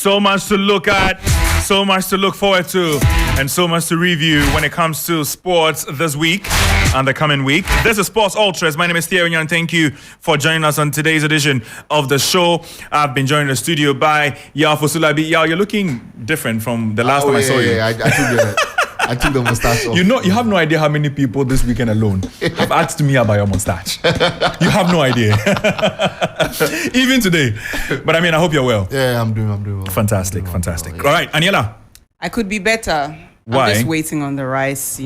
So much to look at, so much to look forward to, and so much to review when it comes to sports this week and the coming week. This is Sports Ultras. My name is Thierry and thank you for joining us on today's edition of the show. I've been joined in the studio by Yao Fosulabi. Yao, you're looking different from the last time I saw you. I took the mustache off. You have no idea how many people this weekend alone have asked me about your mustache. You have no idea. Even today. But I hope you're well. Yeah, I'm doing well. Fantastic. All right, Aniela. I could be better. Why? I'm just waiting on the rice,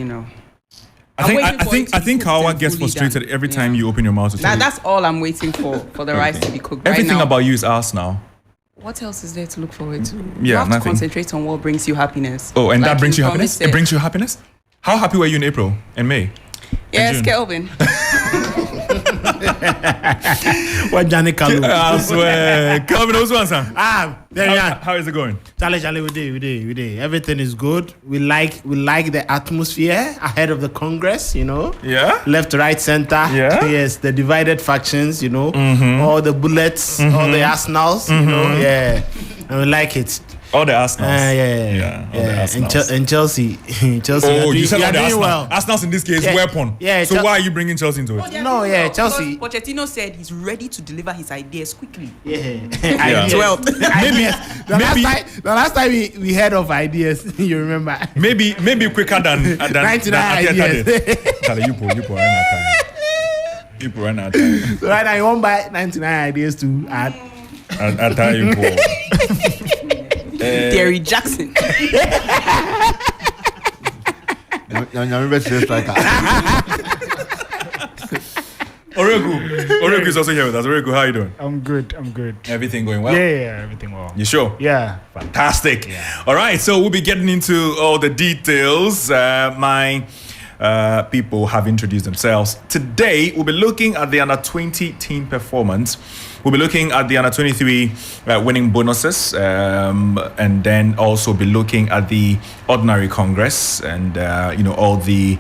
I think Kawa gets frustrated every time you open your mouth to say that's all I'm waiting for the rice to be cooked. Everything right now. about you is ours now. What else is there to look forward to? Yeah, you have nothing. to concentrate on what brings you happiness. Oh, and that brings you happiness? promised It brings you happiness? How happy were you in April and May? Yes, June? Kelvin. What Johnny Kalu? I swear. Calvin, what's one, son? There you are. How is it going? Charlie, we did. Everything is good. We like the atmosphere ahead of the Congress, Yeah? Left, right, center. Yeah? Yes, the divided factions, all the bullets, all the arsenals, yeah. And we like it. All the Arsenals. Yeah. All the Arsenals. And Chelsea. Oh, you said all the doing Arsenals. well. Arsenals in this case, Yeah. weapon. Yeah, So why are you bringing Chelsea into it? Chelsea. Pochettino said he's ready to deliver his ideas quickly. Yeah. Yeah. Well, Maybe- the last time we heard of ideas, you remember? Maybe quicker than 99 Arteta ideas. did. Charlie, you run out of time. So right now you won't buy 99 ideas to add. Terry Jackson. Oreku is also here with us. Oreku, how are you doing? I'm good. Everything going well? Yeah, everything well. You sure? Yeah. Fantastic. All right, so we'll be getting into all the details. My people have introduced themselves. Today, we'll be looking at the under-20 team performance. We'll be looking at the under-23 winning bonuses, and then also be looking at the ordinary Congress and, all the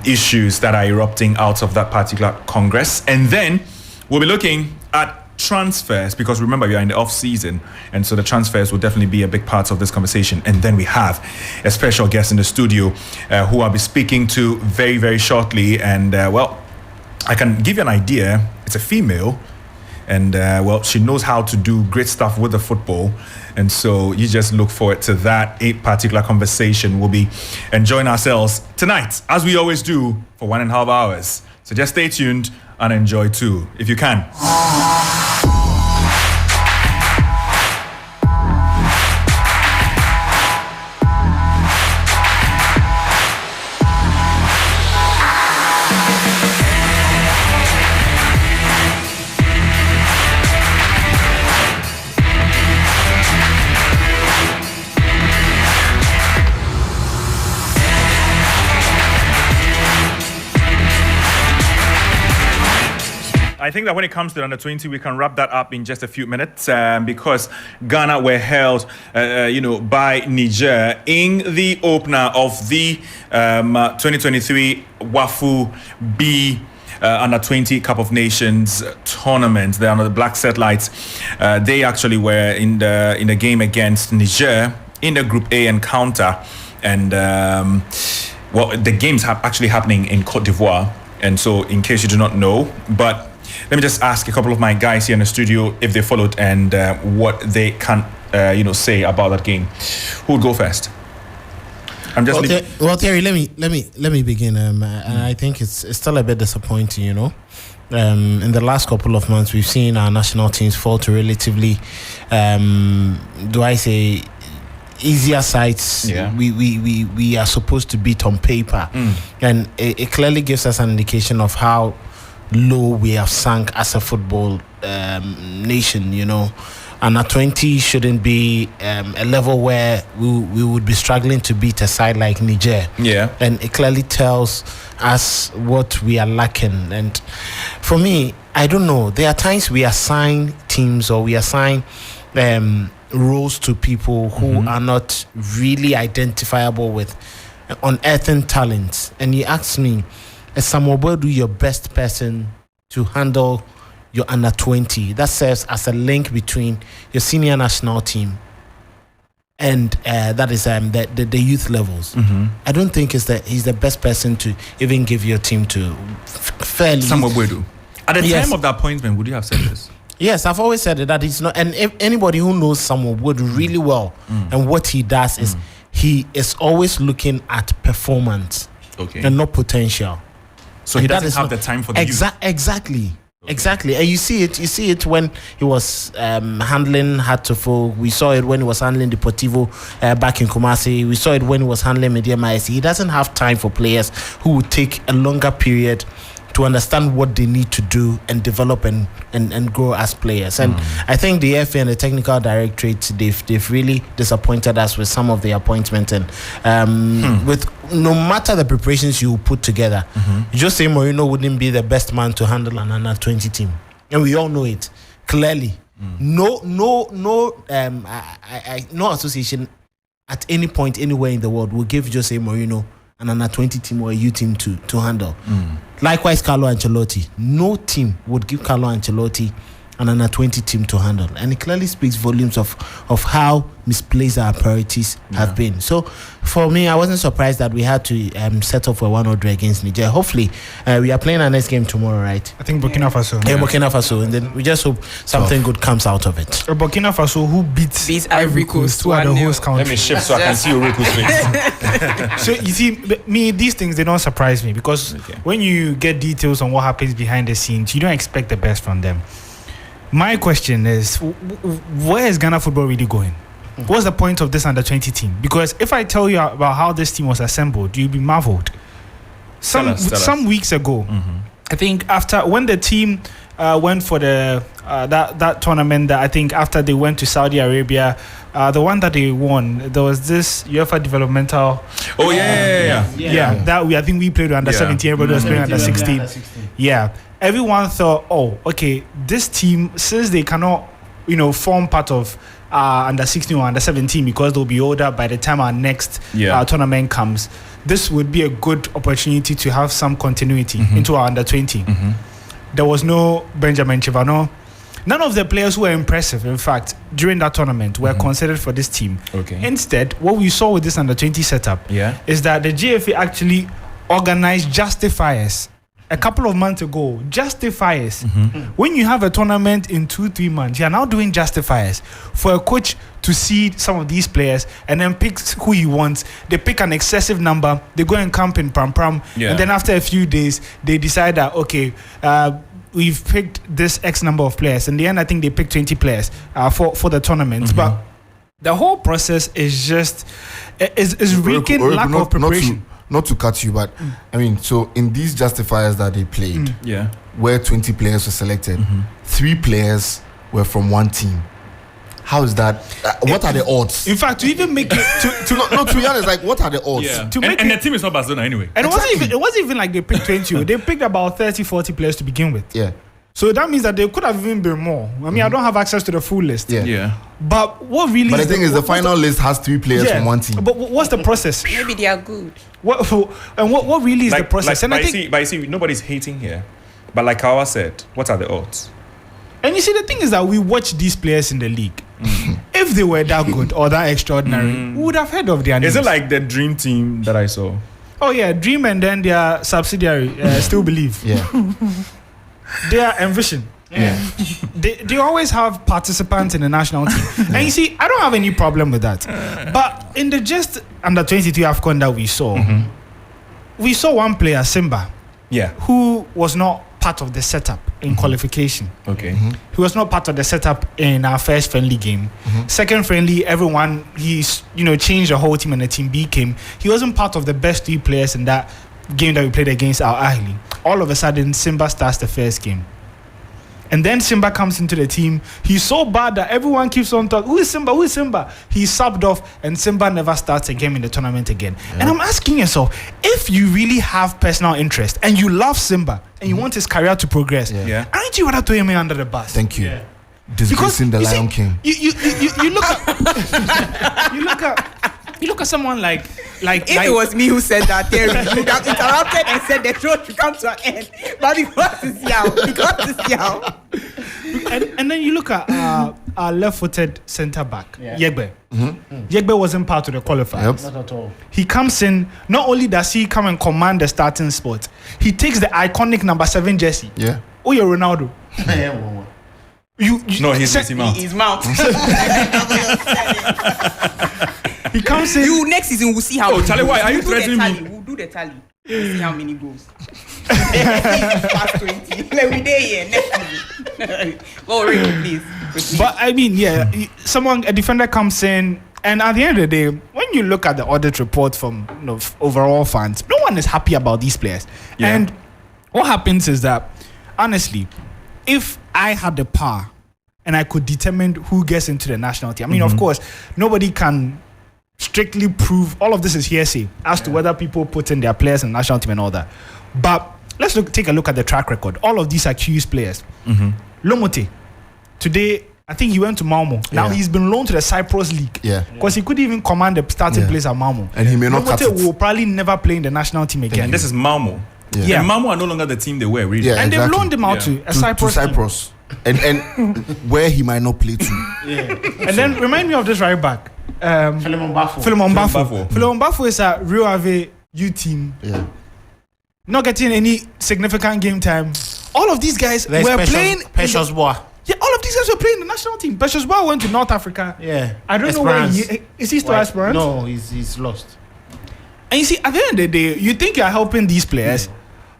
issues that are erupting out of that particular Congress. And then we'll be looking at transfers, because remember, we are in the off season, and so the transfers will definitely be a big part of this conversation. And then we have a special guest in the studio who I'll be speaking to very, very shortly. And I can give you an idea. It's a female, and she knows how to do great stuff with the football. And so you just look forward to that particular conversation. We'll be enjoying ourselves tonight, as we always do, for 1.5 hours. So just stay tuned and enjoy too, if you can. I think that when it comes to the under-20, we can wrap that up in just a few minutes because Ghana were held, by Niger in the opener of the 2023 WAFU B under-20 Cup of Nations tournament. They're under the black satellites. They actually were in the game against Niger in the Group A encounter, and the game's actually happening in Cote d'Ivoire. And so, in case you do not know, but let me just ask a couple of my guys here in the studio if they followed and what they can, say about that game. Who would go first? I'm just. Terry, let me begin. And I think it's still a bit disappointing. In the last couple of months, we've seen our national teams fall to relatively, easier sides. Yeah. We are supposed to beat on paper, and it clearly gives us an indication of how low we have sunk as a football nation. And at 20 shouldn't be a level where we would be struggling to beat a side like Niger. Yeah. And it clearly tells us what we are lacking. And for me, I don't know. There are times we assign teams or we assign roles to people who are not really identifiable with unearthing talents. And you ask me, is Samuel Boadu your best person to handle your under 20. That serves as a link between your senior national team and that is the youth levels. I don't think he's the best person to even give your team to fairly. Samuel Boadu. At the Yes. time of the appointment, would you have said this? Yes, I've always said that he's not. And if anybody who knows Samuel Wood really well and what he does is he is always looking at performance and not potential. So he That doesn't is have not- the time for the youth. Exactly. Exactly. And you see it when he was handling Hatofo. We saw it when he was handling Deportivo back in Kumasi. We saw it when he was handling Media Maesi. He doesn't have time for players who would take a longer period to understand what they need to do and develop and grow as players. And I think the FA and the technical directorate, they've really disappointed us with some of the appointments, and with no matter the preparations you put together, Jose Mourinho wouldn't be the best man to handle an under 20 team, and we all know it clearly. No association at any point anywhere in the world will give Jose Mourinho an under 20 team or a U team to handle. Likewise, Carlo Ancelotti. No team would give Carlo Ancelotti an under 20 team to handle. And it clearly speaks volumes of how misplaced our priorities have been. So, for me, I wasn't surprised that we had to set off a 1-0 draw against Niger. Hopefully, we are playing our next game tomorrow, right? I think Burkina Faso. Yeah, Burkina Faso. And then we just hope something good comes out of it. Burkina Faso, who beats Ivory Coast who are the 1-0. host country. Let me shift so I can see Oriku's face. So you see, me, these things, they don't surprise me, because when you get details on what happens behind the scenes, you don't expect the best from them. My question is, where is Ghana football really going? What's the point of this under 20 team? Because if I tell you about how this team was assembled, you'll be marveled. Tell us. Some weeks ago, I think after when the team went for the that tournament, that I think after they went to Saudi Arabia, the one that they won, there was this UEFA developmental. Oh yeah. That I think we played under 17. Everybody was playing under 16. Yeah, everyone thought, oh, okay, this team, since they cannot, form part of under 16 or under 17 because they'll be older by the time our next tournament comes, this would be a good opportunity to have some continuity into our under 20. There was no Benjamin Chivano. None of the players who were impressive, in fact, during that tournament were considered for this team. Instead, what we saw with this under 20 setup is that the GFA actually organized justifiers a couple of months ago. Justifiers. When you have a tournament in 2-3 months, you are now doing justifiers for a coach to see some of these players and then pick who he wants. They pick an excessive number, they go and camp in Pram Pram, and then after a few days they decide that we've picked this X number of players. In the end, I think they picked 20 players for the tournament. But the whole process is just is reeking lack of preparation. Not to cut you, but I mean, so in these justifiers that they played, where 20 players were selected, 3 players were from one team. How is that? What are the odds? In fact, to even make it to be honest, like, what are the odds? And the team is not Barcelona anyway. And it wasn't even like they picked 20. They picked about 30-40 players to begin with. Yeah. So that means that there could have even been more. I mean, I don't have access to the full list. Yeah. But what really? But the thing is, the final list has 3 players from one team. But what's the process? Maybe they are good. What really is the process? But I see, nobody's hating here. But like Kawa said, what are the odds? And you see, the thing is that we watch these players in the league. If they were that good or that extraordinary, we would have heard of their names. Is it like the dream team that I saw? Oh yeah, Dream and then their subsidiary, Still Believe. Yeah. They are Envision. Yeah. They always have participants in the national team. And you see, I don't have any problem with that. But in the just under 22 AFCON that we saw one player, Simba, who was not part of the setup in qualification. He was not part of the setup in our first friendly game. Second friendly, everyone, he's changed the whole team and the team B came. He wasn't part of the best 3 players in that game that we played against Al Ahly. All of a sudden, Simba starts the first game. And then Simba comes into the team. He's so bad that everyone keeps on talking, who is Simba? He's subbed off, and Simba never starts a game in the tournament again. And I'm asking yourself, if you really have personal interest and you love Simba and you want his career to progress, aren't you rather throw him under the bus? Thank you. Disgracing the Lion King. You look at you look at someone like If it was me who said that, Terry, you would have interrupted and said the show should come to an end. But because it's Yao. And then you look at our left-footed centre back, Yegbe. Yegbe wasn't part of the qualifiers. Not at all. He comes in. Not only does he come and command the starting spot, he takes the iconic number 7 jersey. Yeah. Oh, you're Ronaldo. No, he's Messi Mount. He's Mount. He comes in. Next season we'll see how. Oh, Charlie, why are you threatening me? We'll do the tally. We'll see how many goals. Past 20. Like we there here next season. Go Ricky, please. Proceed. But I mean, a defender comes in, and at the end of the day, when you look at the audit report from overall fans, no one is happy about these players. Yeah. And what happens is that, honestly, if I had the power and I could determine who gets into the national team, I mean, of course, nobody can strictly prove, all of this is hearsay as to whether people put in their players in the national team and all that. But let's take a look at the track record. All of these accused players. Lomote, today, I think he went to Malmo. Now he's been loaned to the Cyprus League. Yeah. Because he couldn't even command the starting place at Malmo. And he may not cut Lomote it. will probably never play in the national team again. And this is Malmo. Yeah. And Malmo are no longer the team they were, really. Yeah. And exactly. they've loaned him out to to Cyprus. Cyprus. And where he might not play to. And then remind me of this right back. Philemon Bafo. Philemon Bafo. Bafo. Philemon Bafo is a Rio Ave U team. Yeah. Not getting any significant game time. All of these guys There's were playing. Precious Bois. Yeah, all of these guys were playing in the national team. Precious Bois went to North Africa. Yeah. I don't know where is he still Esperance? No, he's lost. And you see, at the end of the day, you think you're helping these players,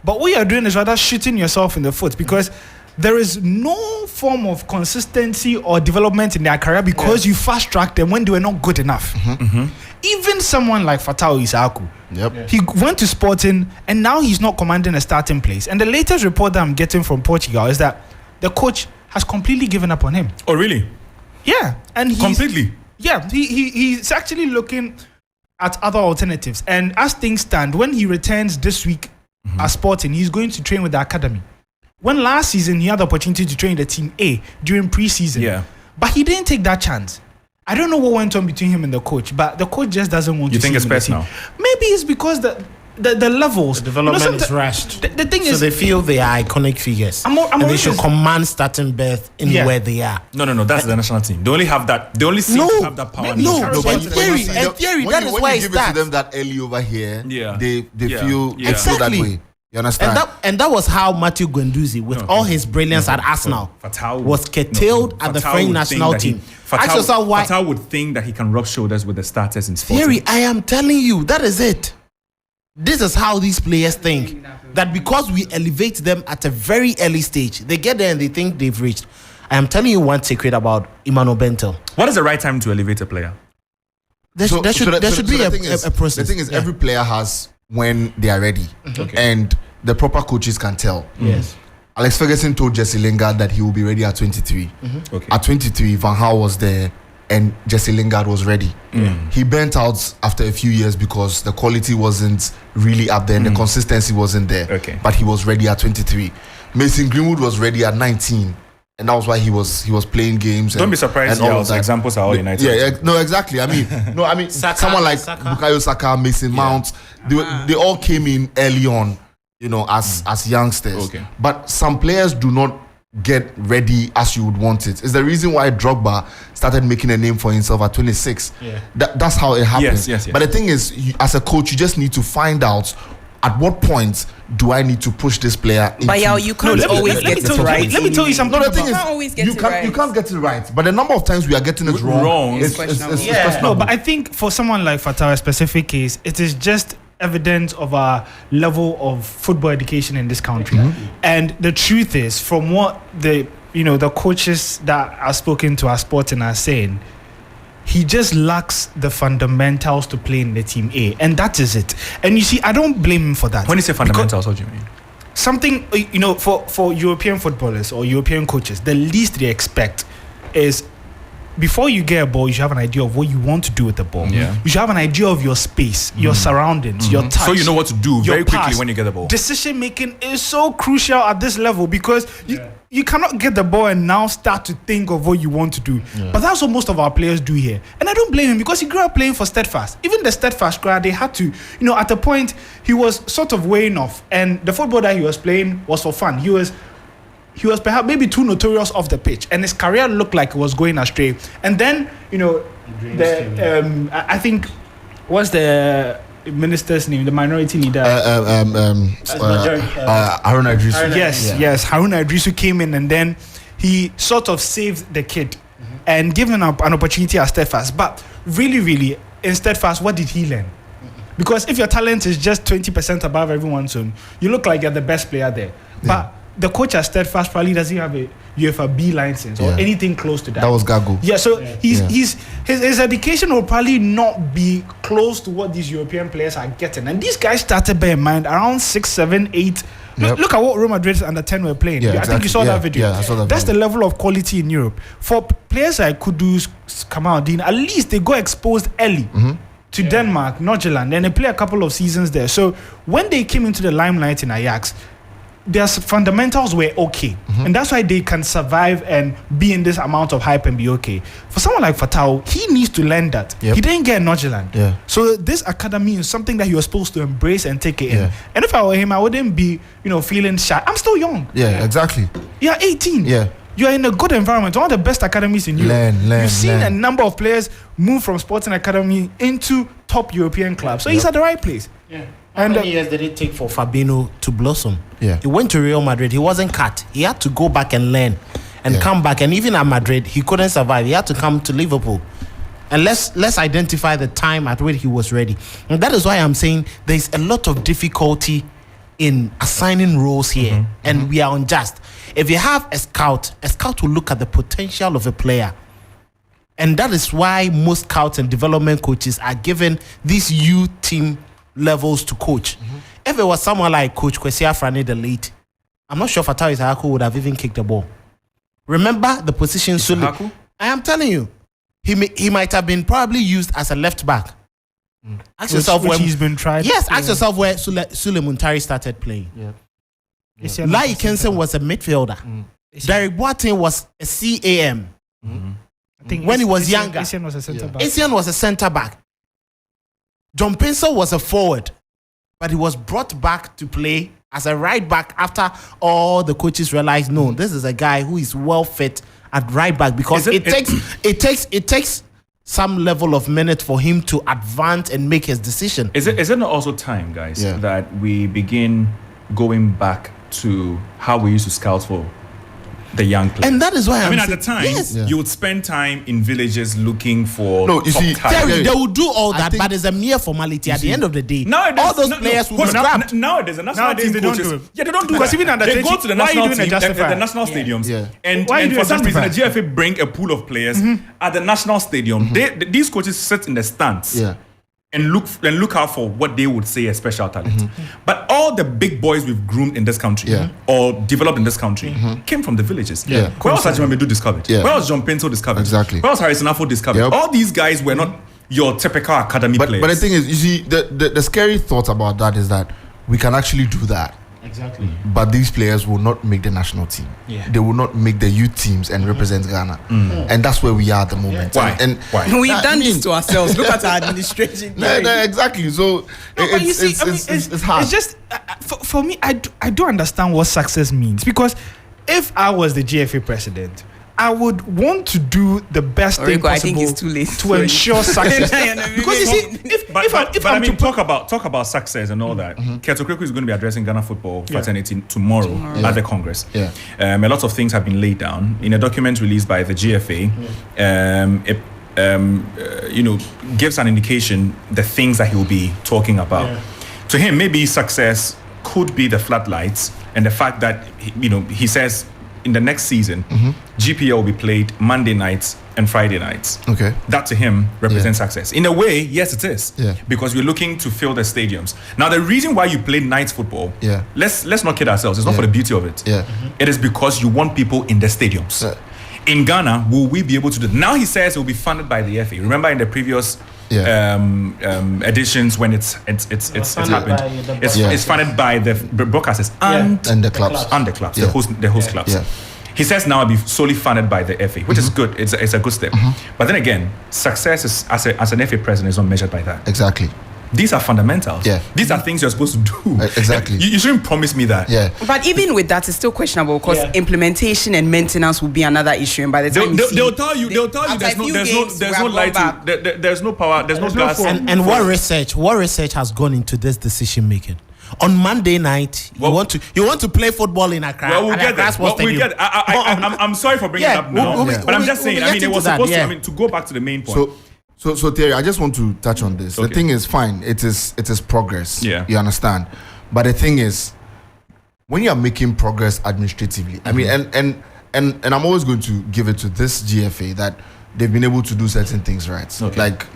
but what you're doing is rather shooting yourself in the foot because there is no form of consistency or development in their career because you fast tracked them when they were not good enough. Even someone like Fatau Isaku, he went to Sporting and now he's not commanding a starting place. And the latest report that I'm getting from Portugal is that the coach has completely given up on him. Oh, really? Yeah, and he's Completely? Yeah, he's actually looking at other alternatives. And as things stand, when he returns this week at Sporting, he's going to train with the academy. When last season he had the opportunity to train the team A during preseason, but he didn't take that chance. I don't know what went on between him and the coach, but the coach just doesn't want to see him in the team. You think it's personal? Maybe it's because the levels, The development is rushed. The thing So is, they feel they are iconic figures. I'm and they always- should command starting berth in where they are. No, that's the national team. They only have that. They only seem to have that power. No, in the but country. theory, that is why you it give it to starts. them that early over here, Yeah. they Yeah. feel Yeah. feel that Exactly. way. You understand? And that was how Matthew Guendouzi, with all his brilliance at Arsenal, Fatau was curtailed at the Fatau French would national think that team. Ask yourself why. Fatau would think that he can rub shoulders with the starters in Sporting. Theory, I am telling you, that is it. This is how these players think. That because we elevate them at a very early stage, they get there and they think they've reached. I am telling you one secret about Emmanuel Bentel. What is the right time to elevate a player? There should be the thing is, a process. The thing is, every player has when they are ready, and the proper coaches can tell. Yes. Alex Ferguson told Jesse Lingard that he will be ready at 23. Okay. At 23, Van Gaal was there, and Jesse Lingard was ready. He burnt out after a few years because the quality wasn't really up there and the consistency wasn't there. Okay. But he was ready at 23. Mason Greenwood was ready at 19. And that was why he was playing games. Don't be surprised. and all Yeah, of that. examples are all United. Yeah, no, exactly. I mean, Saka, someone like Saka. Bukayo Saka, Mason Mount, they all came in early on, as youngsters. Okay. But some players do not get ready as you would want it. It's the reason why Drogba started making a name for himself at 26. Yeah. That's how it happened. Yes. But the thing is, as a coach, you just need to find out at what point do I need to push this player into... But you can't always get it right. Let me tell you something. No, the thing You is, can't always get you it can't right. you can't get it right. But the number of times we are getting it wrong, It's it's questionable. No, but I think for someone like Fatah, a specific case, it is just evidence of our level of football education in this country. And the truth is, from what the coaches that are spoken to our Sporting are saying, he just lacks the fundamentals to play in the team A, and that is it. And you see, I don't blame him for that. When you say fundamentals, what do you mean? Something, for European footballers or European coaches, the least they expect is, before you get a ball, you should have an idea of what you want to do with the ball. Yeah. You should have an idea of your space, your surroundings, your touch. So you know what to do your very quickly pass. when you get the ball. Decision making is so crucial at this level because you cannot get the ball and now start to think of what you want to do. Yeah. But that's what most of our players do here. And I don't blame him because he grew up playing for Steadfast. Even the Steadfast crowd, they had to, at a point, he was sort of weighing off. And the football that he was playing was for fun. He was perhaps maybe too notorious off the pitch. And his career looked like it was going astray. And then, I think, what's the minister's name, the minority leader? Haruna Idrisu. Yes, Haruna Idrisu came in and then he sort of saved the kid and given up an opportunity at Steadfast. But really, in Steadfast, what did he learn? Because if your talent is just 20% above everyone's own, you look like you're the best player there. Yeah. But the coach at Steadfast probably doesn't have a UEFA B license or anything close to that. That was Gago. Yeah, so his education will probably not be close to what these European players are getting. And these guys started, bear in mind, around 6, 7, 8. Look at what Real Madrid under 10 were playing. Yeah, I think you saw that video. Yeah, I saw that That's the level of quality in Europe. For players like Kudus, Kamaldeen, at least they got exposed early. To Denmark, Norgeland, and they play a couple of seasons there. So when they came into the limelight in Ajax, their fundamentals were okay. And that's why they can survive and be in this amount of hype and be okay. For someone like Fatau, he needs to learn that. He didn't get Norgeland. So this academy is something that he was supposed to embrace and take it in. And if I were him, I wouldn't be, feeling shy. I'm still young. Yeah, exactly. You're 18. Yeah. You're in a good environment, one of the best academies in Europe. You've seen a number of players move from Sporting Academy into top European clubs. So he's at the right place. Yeah. How many years did it take for Fabinho to blossom? Yeah. He went to Real Madrid. He wasn't cut. He had to go back and learn and come back. And even at Madrid, he couldn't survive. He had to come to Liverpool. And let's identify the time at which he was ready. And that is why I'm saying there's a lot of difficulty in assigning roles here. And we are unjust. If you have a scout will look at the potential of a player. And that is why most scouts and development coaches are given these youth team levels to coach. If it was someone like Coach Kwesi Afrani the late, I'm not sure Fatau Issahaku would have even kicked the ball. Remember the position Sule? I am telling you, he might have been probably used as a left back. Ask yourself where he's been tried. Yes, ask yourself where Sule Muntari started playing. Lai Kensen was a midfielder. Derek Boateng was a CAM. I think when he was younger. Essien was a centre back. Essien was a centre back. John Pencil was a forward, but he was brought back to play as a right back after all the coaches realized, no, this is a guy who is well fit at right back because it takes some level of minute for him to advance and make his decision. Is it not also time, guys, that we begin going back to how we used to scout for the young players? And that is why at the time, you would spend time in villages looking for they would do all that, but it's a mere formality at the end of the day. All those players will be scrapped. Nowadays, the national team they coaches, don't do it. Yeah, they don't do because that. even under they go to the national team, the national stadiums, and do for a some reason, the justifier? GFA bring a pool of players at the national stadium. These coaches sit in the stands. And look out for what they would say a special talent. But all the big boys we've groomed in this country or developed in this country came from the villages. Where was Sajima Medu discovered? Where was John Pinto discovered? Exactly. Where was Harrison Afo discovered? All these guys were not your typical academy players. But the thing is, you see, the scary thought about that is that we can actually do that. Exactly. But these players will not make the national team. They will not make the youth teams and represent Ghana. And that's where we are at the moment. Why? We've done this to ourselves. Look at our administration. Exactly. So it's hard. It's just for me. I do understand what success means, because if I was the GFA president, I would want to do the best thing possible. I think it's too late to ensure success. Because you see, if I'm to talk about success and all that, Keto Kreku is going to be addressing Ghana football fraternity tomorrow at the Congress. A lot of things have been laid down in a document released by the GFA. It gives an indication the things that he will be talking about. To him, maybe success could be the floodlights and the fact that he says in the next season, GPL will be played Monday nights and Friday nights. Okay. That to him represents success. In a way, yes, it is. Because we're looking to fill the stadiums. Now, the reason why you play night football, let's not kid ourselves. It's not for the beauty of it. It is because you want people in the stadiums. In Ghana, will we be able to do it? Now he says it will be funded by the FA. Remember in the previous editions when it's happened, it's funded by the broadcasters and the clubs, the host clubs. He says now it'll be solely funded by the FA, which is good. It's a good step. But then again, success is, as an FA president is not measured by that. Exactly. These are fundamentals. Yeah. These are things you're supposed to do. Exactly. You shouldn't promise me that. Yeah. But even with that, it's still questionable because implementation and maintenance will be another issue. And by the time they'll tell you there's no light, there's no power, there's no gas. And what research has gone into this decision making? On Monday night, you want to play football in Accra. Well, we'll get that. I'm sorry for bringing it up now, but I'm just saying. I mean, it was supposed to. I mean, to go back to the main point. So Terry, I just want to touch on this. Okay. The thing is, fine, it is progress. Yeah. You understand. But the thing is, when you are making progress administratively, I mean, and I'm always going to give it to this GFA that they've been able to do certain things right. Okay. Like,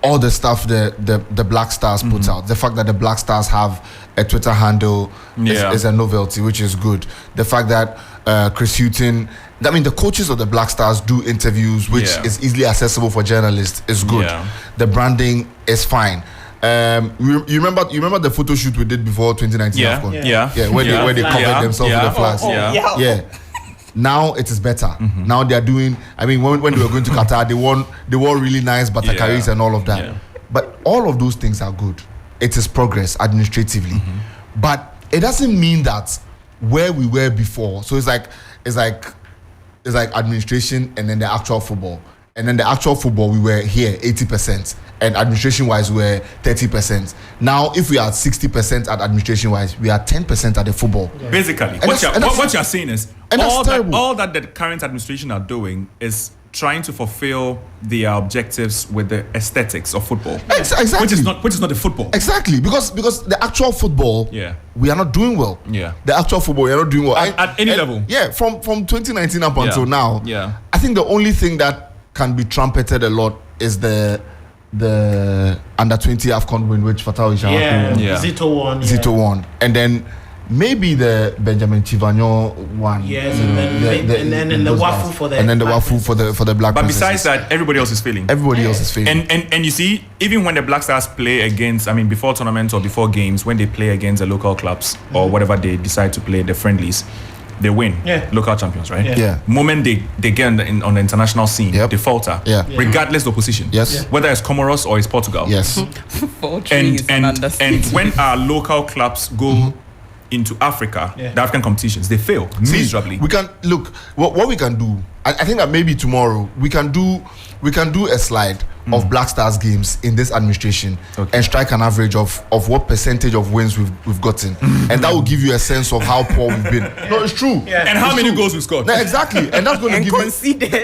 all the stuff the Black Stars puts out. The fact that the Black Stars have a Twitter handle is a novelty, which is good. The fact that Chris Hutton, I mean, the coaches of the Black Stars do interviews, which is easily accessible for journalists, is good. Yeah. The branding is fine. You remember the photo shoot we did before 2019 AFCON? Yeah. Where they covered themselves with the flags. Yeah. Now it is better. Now they are doing. I mean, when they were going to Qatar, they wore really nice batakaris and all of that. Yeah. But all of those things are good. It is progress administratively, but it doesn't mean that where we were before. So it's like administration and then the actual football. And then the actual football, we were here 80%, and administration-wise, we were 30%. Now, if we are 60% at administration-wise, we are 10% at the football. Yeah. Basically, what you're saying is all that the current administration are doing is trying to fulfill their objectives with the aesthetics of football. Exactly. Which is not the football. Exactly, because the actual football, we are not doing well. Yeah. The actual football, we are not doing well at any level. Yeah, from 2019 up until now. Yeah. I think the only thing that can be trumpeted a lot is the under 20 AFCON win, which Fatah Zito won, and then maybe the Benjamin Chivanyo one. Yes, and then the waffle for the Black. But besides that, everybody else is failing. And you see, even when the Black Stars play against, I mean, before tournaments or before games, when they play against the local clubs or whatever they decide to play, the friendlies, they win. Local champions, right? Yeah. Moment they get on the international scene, they falter. Regardless of position. Yes. Whether it's Comoros or it's Portugal. Yes. and when our local clubs go into Africa, the African competitions, they fail miserably. We can look what we can do. I think that maybe tomorrow we can do a slide of Black Stars games in this administration and strike an average of what percentage of wins we've gotten, and that will give you a sense of how poor we've been. No, it's true. Yeah. And how many goals we scored. No, exactly, and that's going to give you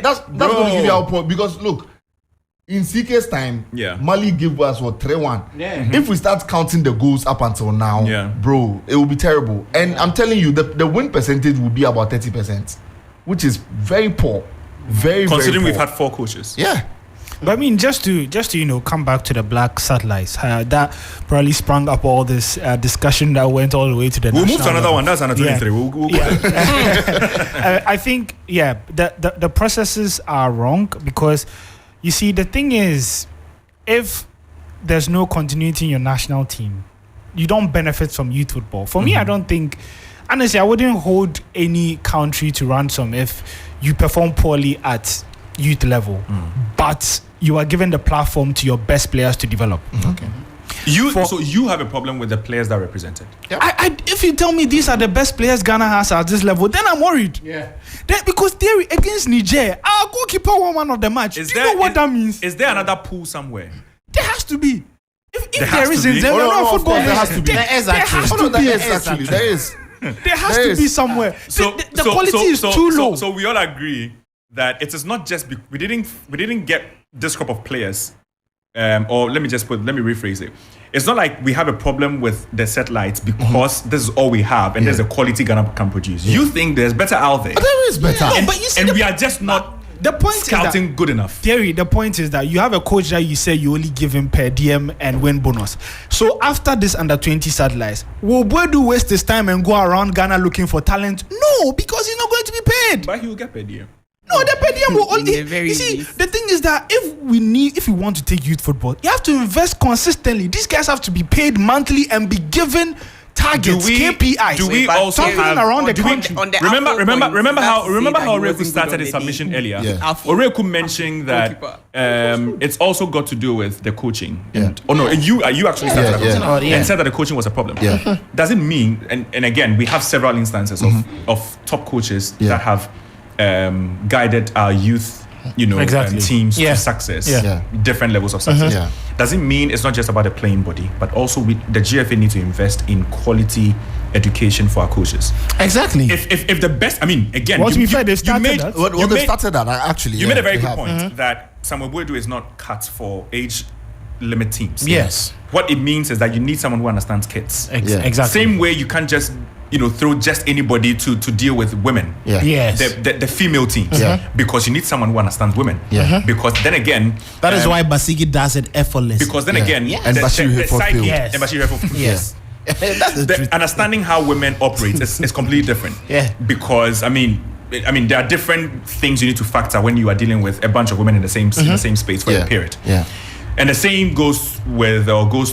that's going to give you how poor, because look, in CK's time, Mali gave us 3-1. If we start counting the goals up until now, bro, it will be terrible. And I'm telling you, the win percentage will be about 30%, which is very poor. Very, considering very poor. We've had 4 coaches. Yeah. But I mean, just to come back to the Black Satellites, that probably sprung up all this discussion that went all the way to the. We'll move to another one. That's another 23. We'll I think the processes are wrong, because you see, the thing is, if there's no continuity in your national team, you don't benefit from youth football. For me, I don't think, honestly, I wouldn't hold any country to ransom if you perform poorly at youth level, but you are given the platform to your best players to develop. Okay. So you have a problem with the players that are represented? Yep. If you tell me these are the best players Ghana has at this level, then I'm worried. Yeah. Because they're against Niger, our goalkeeper won man of the match. Do you know what that means? Is there another pool somewhere? There has to be. If there isn't, then we're not football. There has to be. There is. There has to be somewhere. So the quality is too low. So we all agree that it is not just we didn't get this crop of players, or let me rephrase it. It's not like we have a problem with the satellites because this is all we have and there's a quality Ghana can produce. You think there's better out there? But there is better, but you see, we are just not. The point scouting is that, good enough. Terry, the point is that you have a coach that you say you only give him per diem and win bonus. So after this under 20 satellites, will Boadu waste his time and go around Ghana looking for talent? No, because he's not going to be paid. But he will get per diem. No, the per diem will only. You see, the thing is that if we want to take youth football, you have to invest consistently. These guys have to be paid monthly and be given targets, KPIs. Do we also something have around the do we- country? on the remember Afro remember points, remember how that's remember say how that he Oreku wasn't started good his on the submission day. earlier. Yeah. Afro. Oreku mentioned that Goalkeeper. it's also got to do with the coaching. Yeah. And, oh no, you actually started that Yeah. conversation Oh, yeah. and said that the coaching was a problem. Yeah. Doesn't mean and again we have several instances of top coaches Yeah. that have guided our youth Exactly. teams Yeah. to success, Yeah. different levels of success. Yeah. Doesn't mean it's not just about the playing body, but also the GFA need to invest in quality education for our coaches. Exactly. If the best, I mean, again, Well, to be fair, they've started made, that. Well, you they made- started that actually. you made a very they good have. point that Samuel Boadu is not cut for age limit teams. Yes. What it means is that you need someone who understands kids. Yeah. Exactly. Same way you can't just throw just anybody to deal with women. Yeah. Yes. The female teams. Yeah. Because you need someone who understands women. Yeah. Because then again, That is why Basigi does it effortlessly. because then Yeah. again, And the Bashir Hefo side failed. gig- Yes. and Bashir Hefo- Yes. That's the truth. understanding how women operate is completely different. Yeah. Because I mean, there are different things you need to factor when you are dealing with a bunch of women in the same space for Yeah. a period. Yeah. And the same goes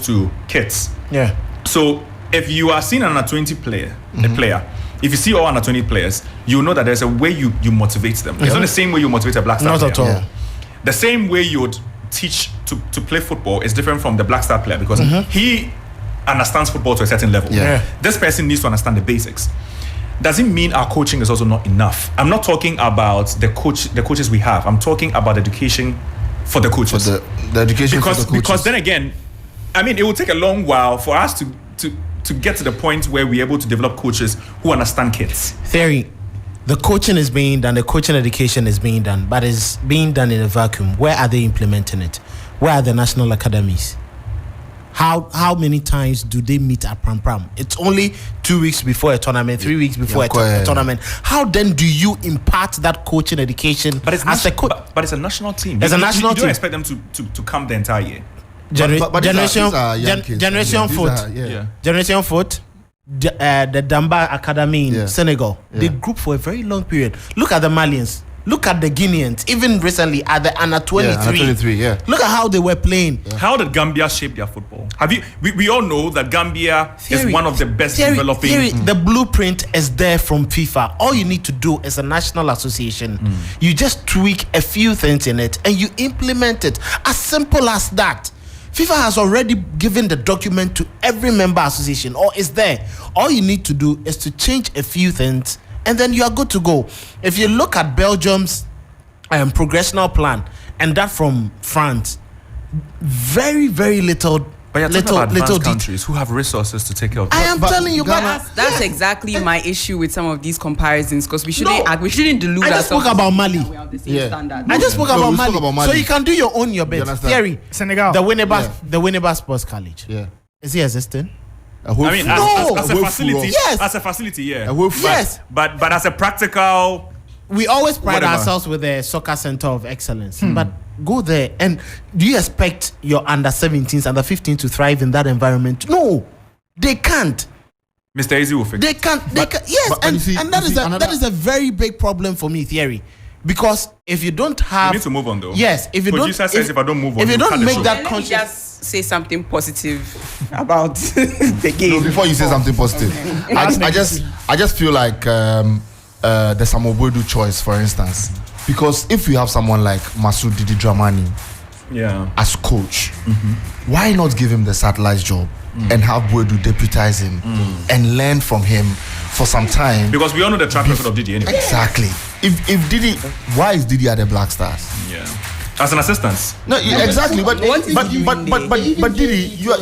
to kids. Yeah. So if you are seeing an under 20 player, a player, if you see all under 20 players, you know that there's a way you motivate them. It's not the same way you motivate a Black Star Not player. at all. Yeah. The same way you would teach to play football is different from the Black Star player because he understands football to a certain level. Yeah. This person needs to understand the basics. Doesn't mean our coaching is also not enough. I'm not talking about the coaches we have. I'm talking about education for the For coaches. the education for the coaches. Because then again, I mean, it will take a long while for us to get to the point where we're able to develop coaches who understand kids. Theory, the coaching is being done, the coaching education is being done, but it's being done in a vacuum. Where are they implementing it? Where are the national academies? How many times do they meet at Pram Pram? It's only 2 weeks before a tournament, 3 weeks before a tournament. How then do you impart that coaching education But it's as a coach? but it's a national team. It's a national you team. don't expect them to come the entire year. But these are young kids. Generation Yeah, these foot. are- yeah. Yeah. Generation Foot, the Damba Academy in Yeah. Senegal, they Yeah. grouped for a very long period. Look at the Malians. Look at the Guineans. Even recently at the under 23. Under 23, yeah. Look at how they were playing. How did Gambia shape their football? We all know that Gambia is one of the best developing. The blueprint is there from FIFA. All you need to do is a national association. You just tweak a few things in it and you implement it. As simple as that. FIFA has already given the document to every member association, or is there. All you need to do is to change a few things and then you are good to go. If you look at Belgium's progressional plan and that from France, very, very little. But you're talking about little advanced countries who have resources to take care of. I am But telling you, Ghana- but That's exactly my issue with some of these comparisons because we shouldn't delude I just ourselves. spoke about Mali. that we have the same Yeah. standard. I just spoke No, about we spoke Mali. about Mali. So you can do your own, your bit. understand? Theory. Senegal. The Winneba, Yeah. the Winneba Sports College. Yeah. Is it existing? A whole I mean, full- as a whole facility, full- Yes. as a facility, yeah. A whole full- Yes. But as a practical, We always pride Whatever. ourselves with the soccer center of excellence. But go there and do you expect your under 17s, under 15 to thrive in that environment? No, they can't. Mr. Easy will fix. They can't. They can. Yes, but and, you see- and that you is see a another- that is a very big problem for me, Theory, because if you don't We have, need to move on though. yes, if you Producer don't, says if I don't move on, if you we'll cut don't the make show. that Let me conscious. just say something positive about the No, game. before you say something positive, I just feel like the Samuel Boadu choice, for instance, because if you have someone like Masoud Didi Dramani Yeah. as coach, why not give him the satellites job and have Boadu deputize him and learn from him for some time? Because we all know the track record of Didi anyway. Exactly. If Didi, why is Didi at the Black Stars? Yeah. As an assistant. No, exactly. But What is he doing there? Didi, you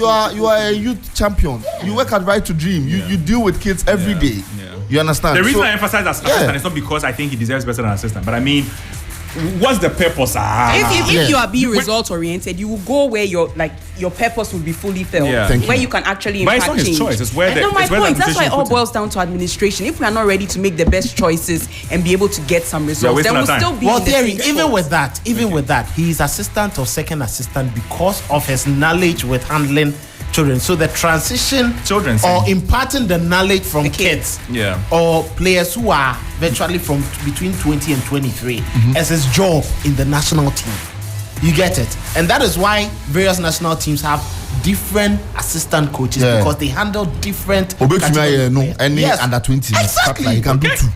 are a youth champion. You work at Right to Dream. You deal with kids every day. Yeah. You understand? The reason So- I emphasize as assistant is not because I think he deserves better than assistant, but I mean, what's the purpose? If Yeah. you are being result oriented, you will go where your purpose will be fully felt. Yeah. Thank Where you. you can actually But impact it's not his change. choice, it's where And the- no, my it's where the point. That's why it administration all puts him. boils down to administration. If we are not ready to make the best choices and be able to get some results, wasting then we'll our time. still be Well, in the Theory, same even spot. with that, he is assistant or second assistant because of his knowledge with handling children. So the transition Children, or same. imparting the knowledge from The kids, Yeah. or players who are virtually from between 20 and 23 as his job in the national team. You get it, and that is why various national teams have different assistant coaches because they handle different. Any Yes. under 20. Exactly. You can do two.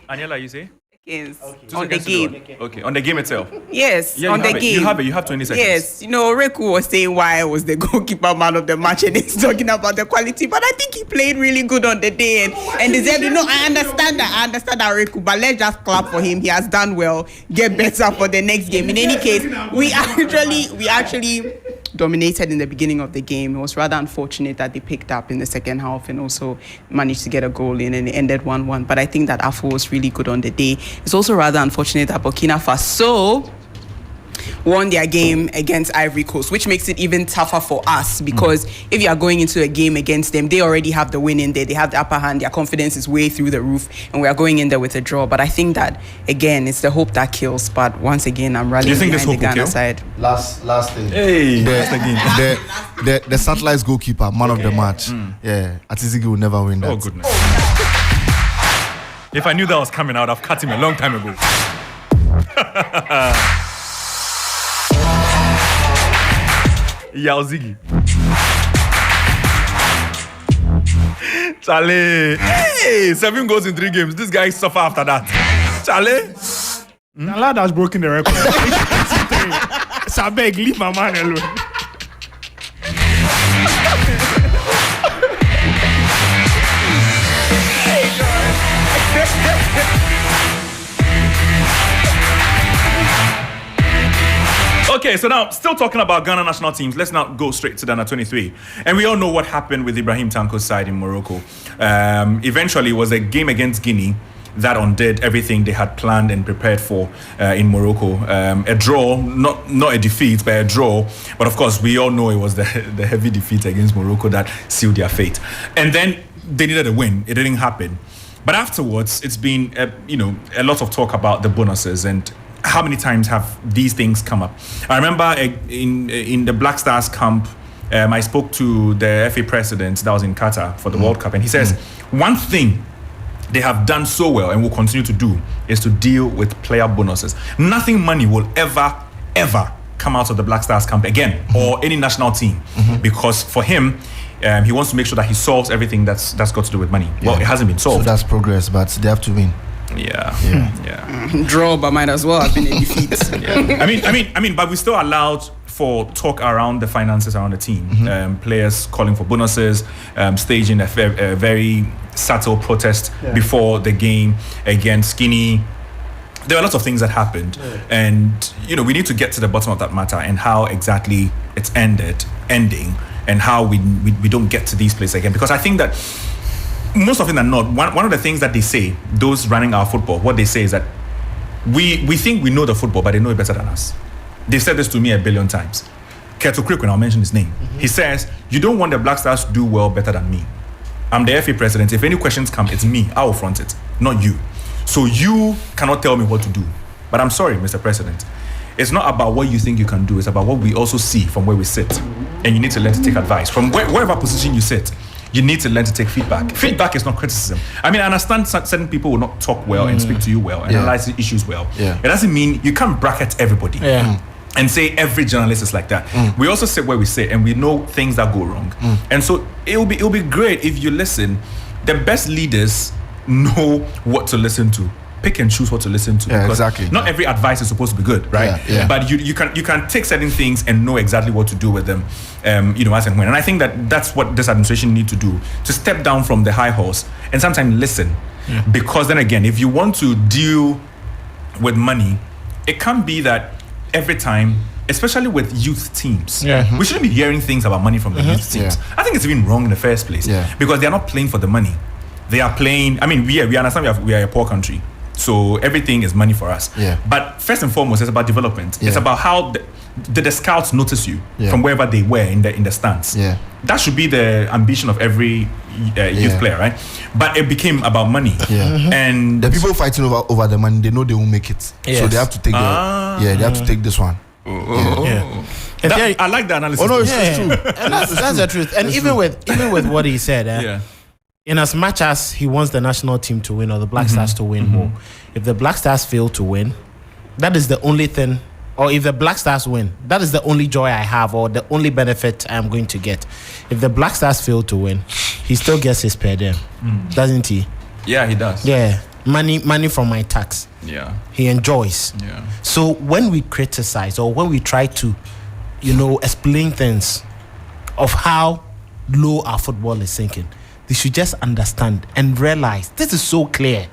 Aniela, you say? Yes, Two on the seconds to game. go. Okay, on the game itself. Yes, Yeah, on you the have it. game. You have 20 seconds. Yes, Reku was saying why I was the goalkeeper man of the match, and he's talking about the quality. But I think he played really good on the day, and deserved. I understand that Reku, but let's just clap for him. He has done well. Get better for the next game. In any case, we actually dominated in the beginning of the game. It was rather unfortunate that they picked up in the second half and also managed to get a goal in, and it ended 1-1. But I think that Afo was really good on the day. It's also rather unfortunate that Burkina Faso won their game against Ivory Coast, which makes it even tougher for us because if you are going into a game against them, they already have the win in there. They have the upper hand. Their confidence is way through the roof, and we are going in there with a draw. But I think that, again, it's the hope that kills. But once again, I'm rallying behind the Ghana side. Last thing. Hey, The Satellites goalkeeper, man of the match. Yeah, Atizigi will never win that. Oh, goodness. If I knew that was coming out, I've cut him a long time ago. Ziggy. Charlie. Hey, 7 goals in 3 games. This guy suffer after that. Charlie. The lad has broken the record. So I beg, leave my man alone. Okay, so now, still talking about Ghana national teams, let's now go straight to the under-23. And we all know what happened with Ibrahim Tanko's side in Morocco. Eventually, it was a game against Guinea that undid everything they had planned and prepared for in Morocco. A draw, not a defeat, but a draw. But of course, we all know it was the heavy defeat against Morocco that sealed their fate. And then they needed a win. It didn't happen. But afterwards, it's been a lot of talk about the bonuses and how many times have these things come up. I remember in the Black Stars camp, I spoke to the FA president that was in Qatar for the World Cup, and he says one thing they have done so well and will continue to do is to deal with player bonuses. Nothing money will ever come out of the Black Stars camp again or any national team, because for him, he wants to make sure that he solves everything that's got to do with money. Well, it hasn't been solved. So that's progress, but they have to win. Yeah. Draw, but might as well have been a defeat. I mean, but we still allowed for talk around the finances around the team. Players calling for bonuses, staging a very subtle protest before the game against Guinea. There were lots of things that happened, and we need to get to the bottom of that matter and how exactly it's ending, and how we don't get to these places again. Because I think that most often than not, one of the things that they say, those running our football, what they say is that we think we know the football, but they know it better than us. They've said this to me a billion times. Keto Creek, when I'll mention his name, he says, you don't want the Black Stars to do well better than me. I'm the FA president. If any questions come, it's me. I will front it, not you. So you cannot tell me what to do. But I'm sorry, Mr. President. It's not about what you think you can do. It's about what we also see from where we sit. And you need to learn to take advice. From wherever position you sit, you need to learn to take feedback. Feedback is not criticism. I mean, I understand certain people will not talk well and speak to you well and analyze the issues well. It doesn't mean you can't bracket everybody and say every journalist is like that. We also sit where we sit and we know things that go wrong. And so it'll be great if you listen. The best leaders know what to listen to. Pick and choose what to listen to. Exactly. Not every advice is supposed to be good, right? But you can take certain things and know exactly what to do with them, as and when. And I think that's what this administration need to do, to step down from the high horse and sometimes listen. Because then again, if you want to deal with money, it can't be that every time, especially with youth teams, we shouldn't be hearing things about money from the youth teams. I think it's even wrong in the first place because they're not playing for the money. They are playing. I mean, we understand we are a poor country. So everything is money for us. But first and foremost, it's about development. It's about how the scouts notice you from wherever they were in the stands. That should be the ambition of every youth player, right? But it became about money. And the people fighting over the money, they know they won't make it. So they have to take they have to take this one. I like the analysis. Oh no, it's true. And that's the truth. And even with what he said, in as much as he wants the national team to win or the Black Stars to win more, if the Black Stars fail to win, That is the only thing. Or if the Black Stars win, that is the only joy I have, or the only benefit I'm going to get. If the Black Stars fail to win, he still gets his per diem, doesn't he? Yeah, he does. Yeah, money from my tax. Yeah, he enjoys. Yeah. So when we criticize or when we try to, explain things of how low our football is sinking, they should just understand and realize this is so clear.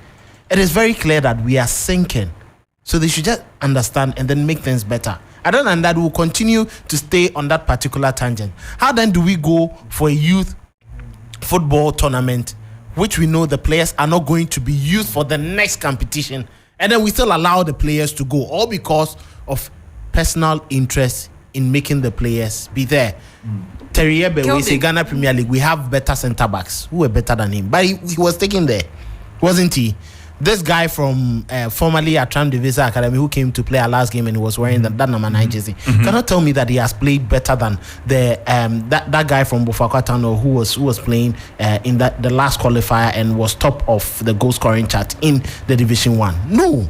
It is very clear that we are sinking. So they should just understand and then make things better. Other than that, we'll continue to stay on that particular tangent. How then do we go for a youth football tournament, which we know the players are not going to be used for the next competition, and then we still allow the players to go, all because of personal interest in making the players be there? Terry Ebe, we say Ghana Premier League, we have better centre backs who were better than him, but he was taken there, wasn't he? This guy from formerly at Tram Divisa Academy who came to play our last game and he was wearing that number 9 jersey. Cannot tell me that he has played better than the that guy from Bofakwatano who was playing in the last qualifier and was top of the goal scoring chart in the Division 1. No.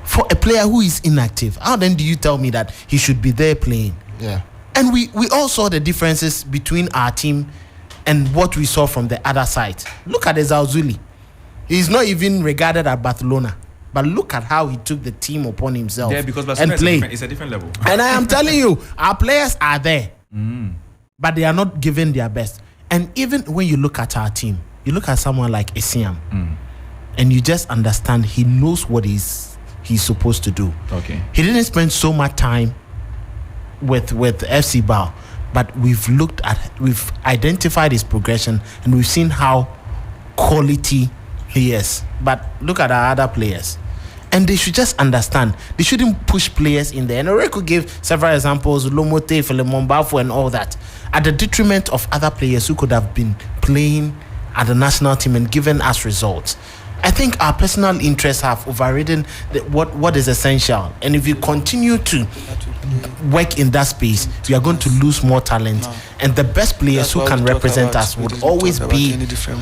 For a player who is inactive, how then do you tell me that he should be there playing? Yeah. And we all saw the differences between our team and what we saw from the other side. Look at Ezalzuli. He's not even regarded at Barcelona. But look at how he took the team upon himself because and played. It's a different level. And I am telling you, our players are there. But they are not giving their best. And even when you look at our team, you look at someone like Isiam, and you just understand he knows what he's supposed to do. Okay. He didn't spend so much time with FC Bao, but we've identified his progression and we've seen how quality he is. But look at our other players, and they should just understand they shouldn't push players in there. And Oreko gave several examples, Lomote, Philemon Bafo and all that, at the detriment of other players who could have been playing at the national team and given us results. I think our personal interests have overridden what is essential. And if you continue to work in that space, we are going to lose more talent. And the best players who can represent us would always be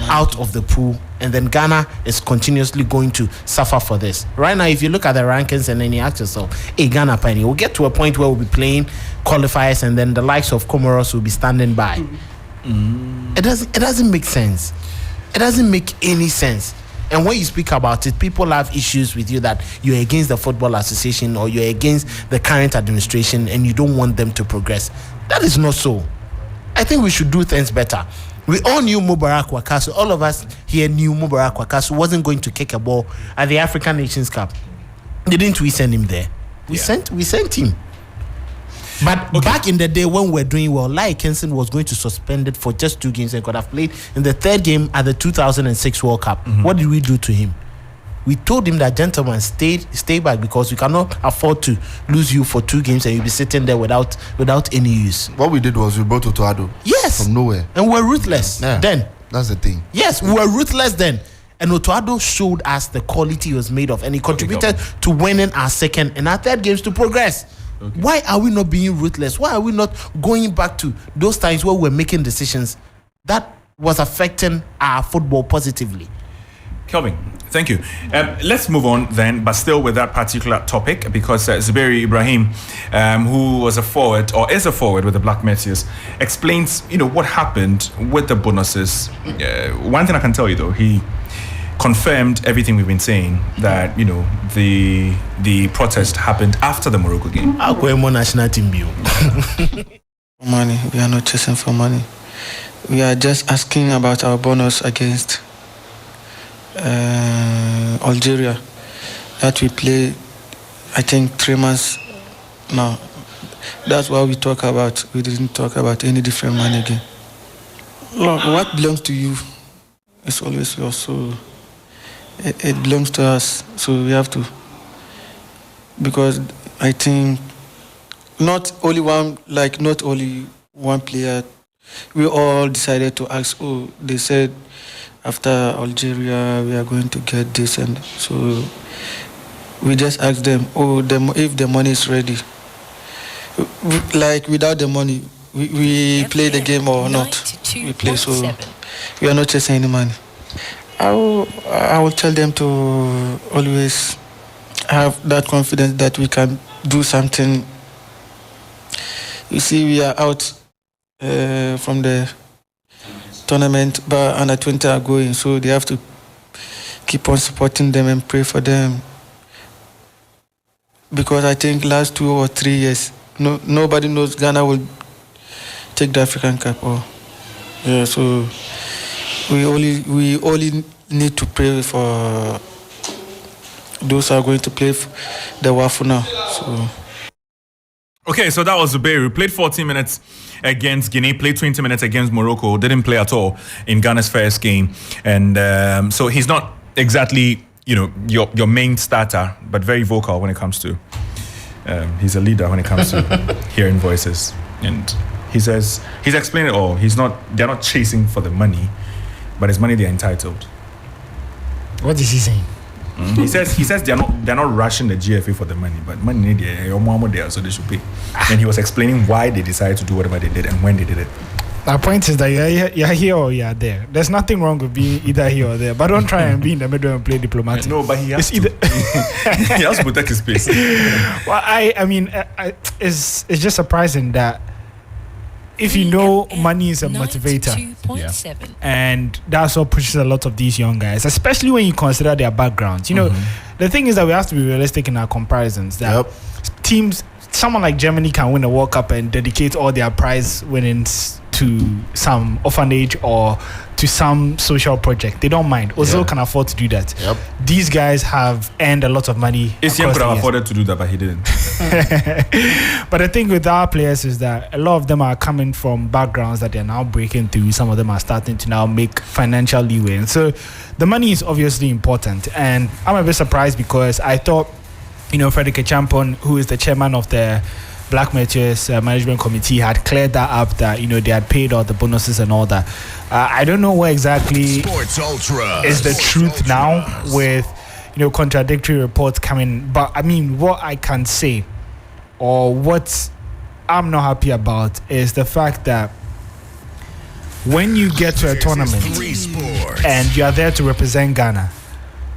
out of the pool. And then Ghana is continuously going to suffer for this. Right now, if you look at the rankings and then you ask yourself, hey, Ghana Penny, we'll get to a point where we'll be playing qualifiers and then the likes of Comoros will be standing by. It doesn't make sense. It doesn't make any sense. And when you speak about it, people have issues with you that you're against the Football Association or you're against the current administration and you don't want them to progress. That is not so. I think we should do things better. We all knew Mubarak Wakasu. All of us here knew Mubarak Wakasu wasn't going to kick a ball at the African Nations Cup. Didn't we send him there? We sent him. But back in the day when we were doing well, Lai Kenson was going to suspend it for just 2 games and could have played in the 3rd game at the 2006 World Cup. What did we do to him? We told him that, gentlemen, stay back because we cannot afford to lose you for 2 games and you'll be sitting there without any use. What we did was we brought Otoado. Yes. From nowhere. And we're ruthless then. That's the thing. Yes, we were ruthless then. And Otoado showed us the quality he was made of and he contributed to winning our 2nd and our 3rd games to progress. Okay. Why are we not being ruthless? Why are we not going back to those times where we're making decisions that was affecting our football positively? Kelvin, thank you. Let's move on then, but still with that particular topic, because Zuberi Ibrahim, who was a forward or is a forward with the Black Meteors, explains, what happened with the bonuses. One thing I can tell you though, he confirmed everything we've been saying, that the protest happened after the Morocco game. National team money. We are not chasing for money. We are just asking about our bonus against Algeria that we play, I think 3 months now. That's what we talk about. We didn't talk about any different money again. Look, what belongs to you is always yours. So it belongs to us, so we have to, because I think not only one player, we all decided to ask, they said after Algeria we are going to get this, and so we just asked them, if the money is ready. Like without the money, we play the game or not, we play, so we are not chasing any money. I will tell them to always have that confidence that we can do something. You see, we are out from the tournament, but under 20 are going, so they have to keep on supporting them and pray for them. Because I think last 2 or 3 years, nobody knows Ghana will take the African Cup. So we only need to pray for those who are going to play the WAFU now. So. Okay, so that was Zuberi. Played 14 minutes against Guinea, played 20 minutes against Morocco, didn't play at all in Ghana's first game. And so he's not exactly, your main starter, but very vocal when it comes to, he's a leader when it comes to hearing voices. And he says, he's explained it all. They're not chasing for the money, but it's money they're entitled. What is he saying? He says they're not rushing the GFA for the money, but money there, so they should pay. And he was explaining why they decided to do whatever they did and when they did it. My point is that you're here or you're there. There's nothing wrong with being either here or there, but don't try and be in the middle and play diplomatic. No, but he has to. He has to protect his space. Well, I mean, it's just surprising that if you know money is a motivator, and that's what pushes a lot of these young guys, especially when you consider their backgrounds. The thing is that we have to be realistic in our comparisons. That teams, someone like Germany can win a World Cup and dedicate all their prize winnings to some orphanage or to some social project. They don't mind. Ozil can afford to do that. These guys have earned a lot of money. Essien could have afforded to do that, but he didn't. But the thing with our players is that a lot of them are coming from backgrounds that they're now breaking through. Some of them are starting to now make financial leeway. And so the money is obviously important. And I'm a bit surprised because I thought, Frederick Champon, who is the chairman of the Black Meteors Management Committee, had cleared that up, that they had paid all the bonuses and all that. I don't know where exactly Sports Ultra is the truth now with contradictory reports coming. But I mean, what I can say, or what I'm not happy about, is the fact that when you get to a tournament 3Sports and you are there to represent Ghana,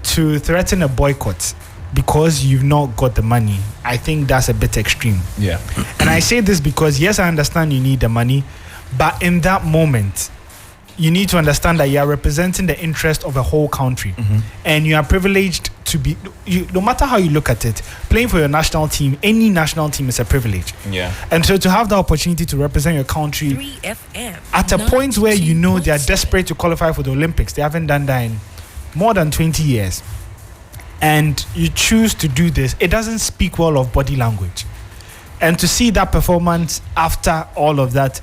to threaten a boycott because you've not got the money, I think that's a bit extreme. Yeah. And I say this because, yes, I understand you need the money, but in that moment, you need to understand that you are representing the interest of a whole country. And you are privileged to be, no matter how you look at it, playing for your national team, any national team, is a privilege. Yeah. And so to have the opportunity to represent your country 3FM, at a point where they are desperate to qualify for the Olympics, they haven't done that in more than 20 years, and you choose to do this, it doesn't speak well of body language. And to see that performance after all of that,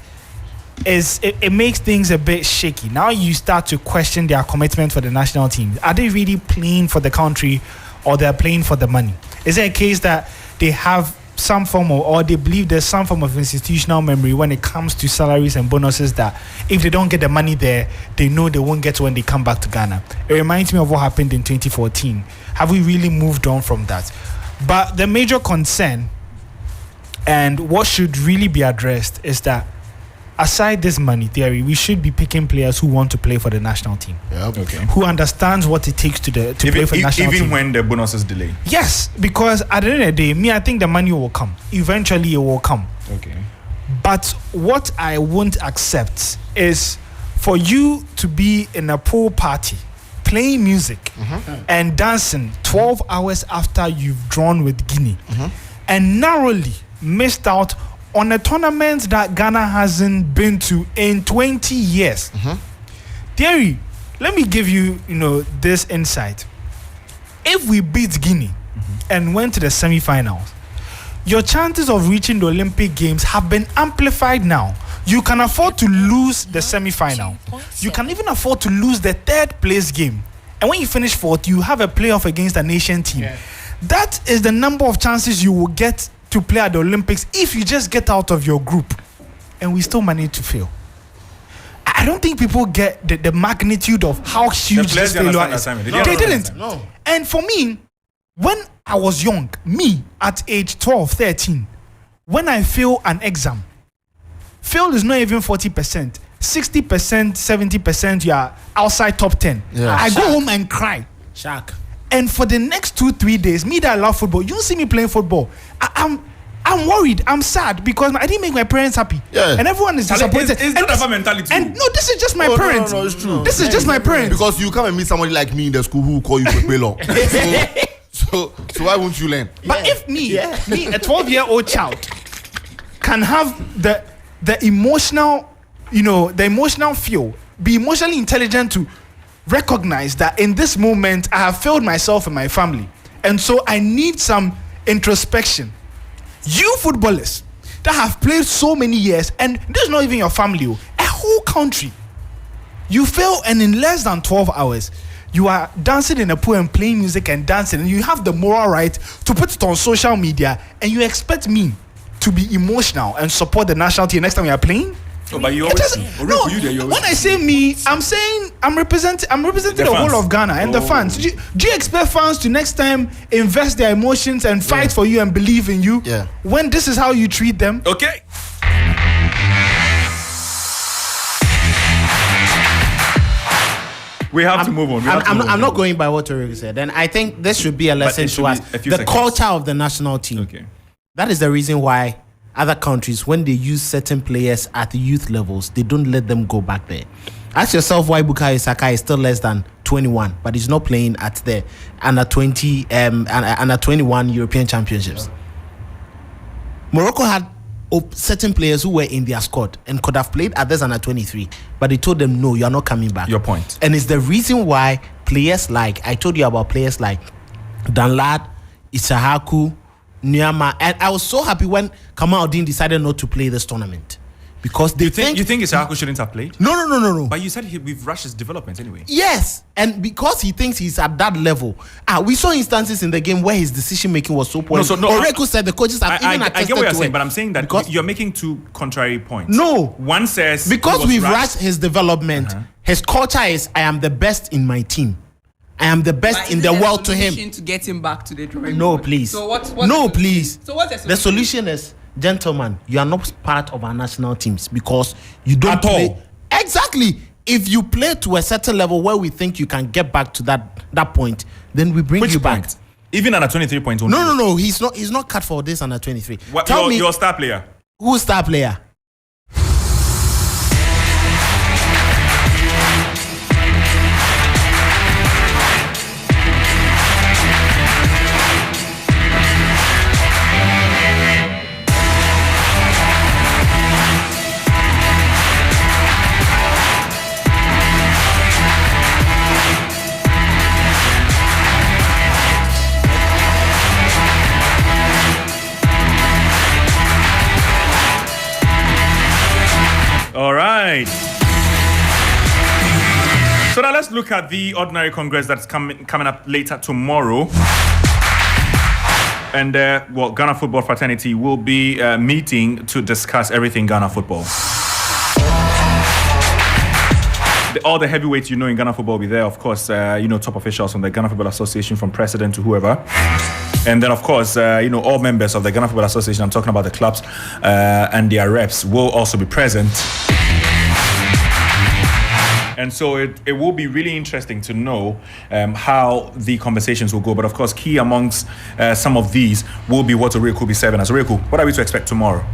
it makes things a bit shaky. Now you start to question their commitment for the national team. Are they really playing for the country, or they're playing for the money? Is it a case that they have some form of, or they believe there's some form of institutional memory when it comes to salaries and bonuses, that if they don't get the money there, they know they won't get when they come back to Ghana? It reminds me of what happened in 2014. Have we really moved on from that? But the major concern, and what should really be addressed, is that aside this money theory, we should be picking players who want to play for the national team. Okay. Who understands what it takes to play for the national team. Even when the bonuses delay. Yes, because at the end of the day, I think the money will come. Eventually it will come. Okay. But what I won't accept is for you to be in a pool party, playing music and dancing 12 hours after you've drawn with Guinea, and narrowly missed out on a tournament that Ghana hasn't been to in 20 years. Thierry, let me give you, this insight. If we beat Guinea and went to the semi-finals, your chances of reaching the Olympic Games have been amplified now. You can afford to lose the semi-final. You can even afford to lose the third place game. And when you finish fourth, you have a playoff against a nation team. Yeah. That is the number of chances you will get to play at the Olympics if you just get out of your group. And we still manage to fail. I don't think people get the magnitude of how huge this failure is. They didn't. No. And for me, when I was young, at age 12, 13, when I fail an exam, fail is not even 40%. 60%, 70%, you are outside top 10. Yeah. I go home and cry. Shark. And for the next 2-3 days, me that I love football, you don't see me playing football. I'm worried. I'm sad because I didn't make my parents happy. Yeah. And everyone is disappointed. It's not about mentality. And no, this is just my parents. No, it's true. This is just my parents. Because you come and meet somebody like me in the school who call you Pepelo. so why won't you learn? But if me, a 12-year-old child, can have the emotional, the emotional feel, be emotionally intelligent to recognize that in this moment I have failed myself and my family, and so I need some introspection. You footballers that have played so many years, and this is not even your family, a whole country, you fail, and in less than 12 hours you are dancing in a pool and playing music and dancing, and you have the moral right to put it on social media, and you expect me to be emotional and support the national team next time we are playing? Oh, but you always when I say me, I'm saying I'm representing the whole of Ghana and the fans. Do you expect fans to next time invest their emotions and fight for you and believe in you? Yeah. When this is how you treat them? Okay. We have to move on. I'm not going by what Oriku said. And I think this should be a lesson to us. The culture of the national team. Okay. That is the reason why other countries, when they use certain players at the youth levels, they don't let them go back there. Ask yourself why Bukayo Saka is still less than 21, but he's not playing at the under 21 European Championships. Morocco had certain players who were in their squad and could have played at this under 23, but they told them, no, you're not coming back. Your point. And it's the reason why players like, I told you about players like Danlad, Isahaku, Nyama, and I was so happy when Kamal Odin decided not to play this tournament because they think Isahaku shouldn't have played. No. But you said we've rushed his development anyway. Yes, and because he thinks he's at that level. We saw instances in the game where his decision making was so poor. Oreku said the coaches have even attested to it. I get what you're saying, but I'm saying that because you're making two contrary points. No, one says because we've rushed his development. His culture is I am the best in my team. I am the best in the world to him. To get him back to the drawing board. board. No, please. So what please. So what's the solution is, gentlemen, you are not part of our national teams because you don't play. All. Exactly. If you play to a certain level where we think you can get back to that point, then we bring you back. Even under 23 points. No. He's not cut for this under 23. Tell me your star player. Who's star player? All right. So now let's look at the ordinary congress that's coming up later tomorrow. And Ghana Football Fraternity will be meeting to discuss everything Ghana football. All the heavyweights in Ghana football will be there. Of course, top officials from the Ghana Football Association, from president to whoever. And then, of course, all members of the Ghana Football Association, I'm talking about the clubs and their reps, will also be present. And so it will be really interesting to know how the conversations will go. But, of course, key amongst some of these will be what Oriku will be serving us. Oriku, what are we to expect tomorrow?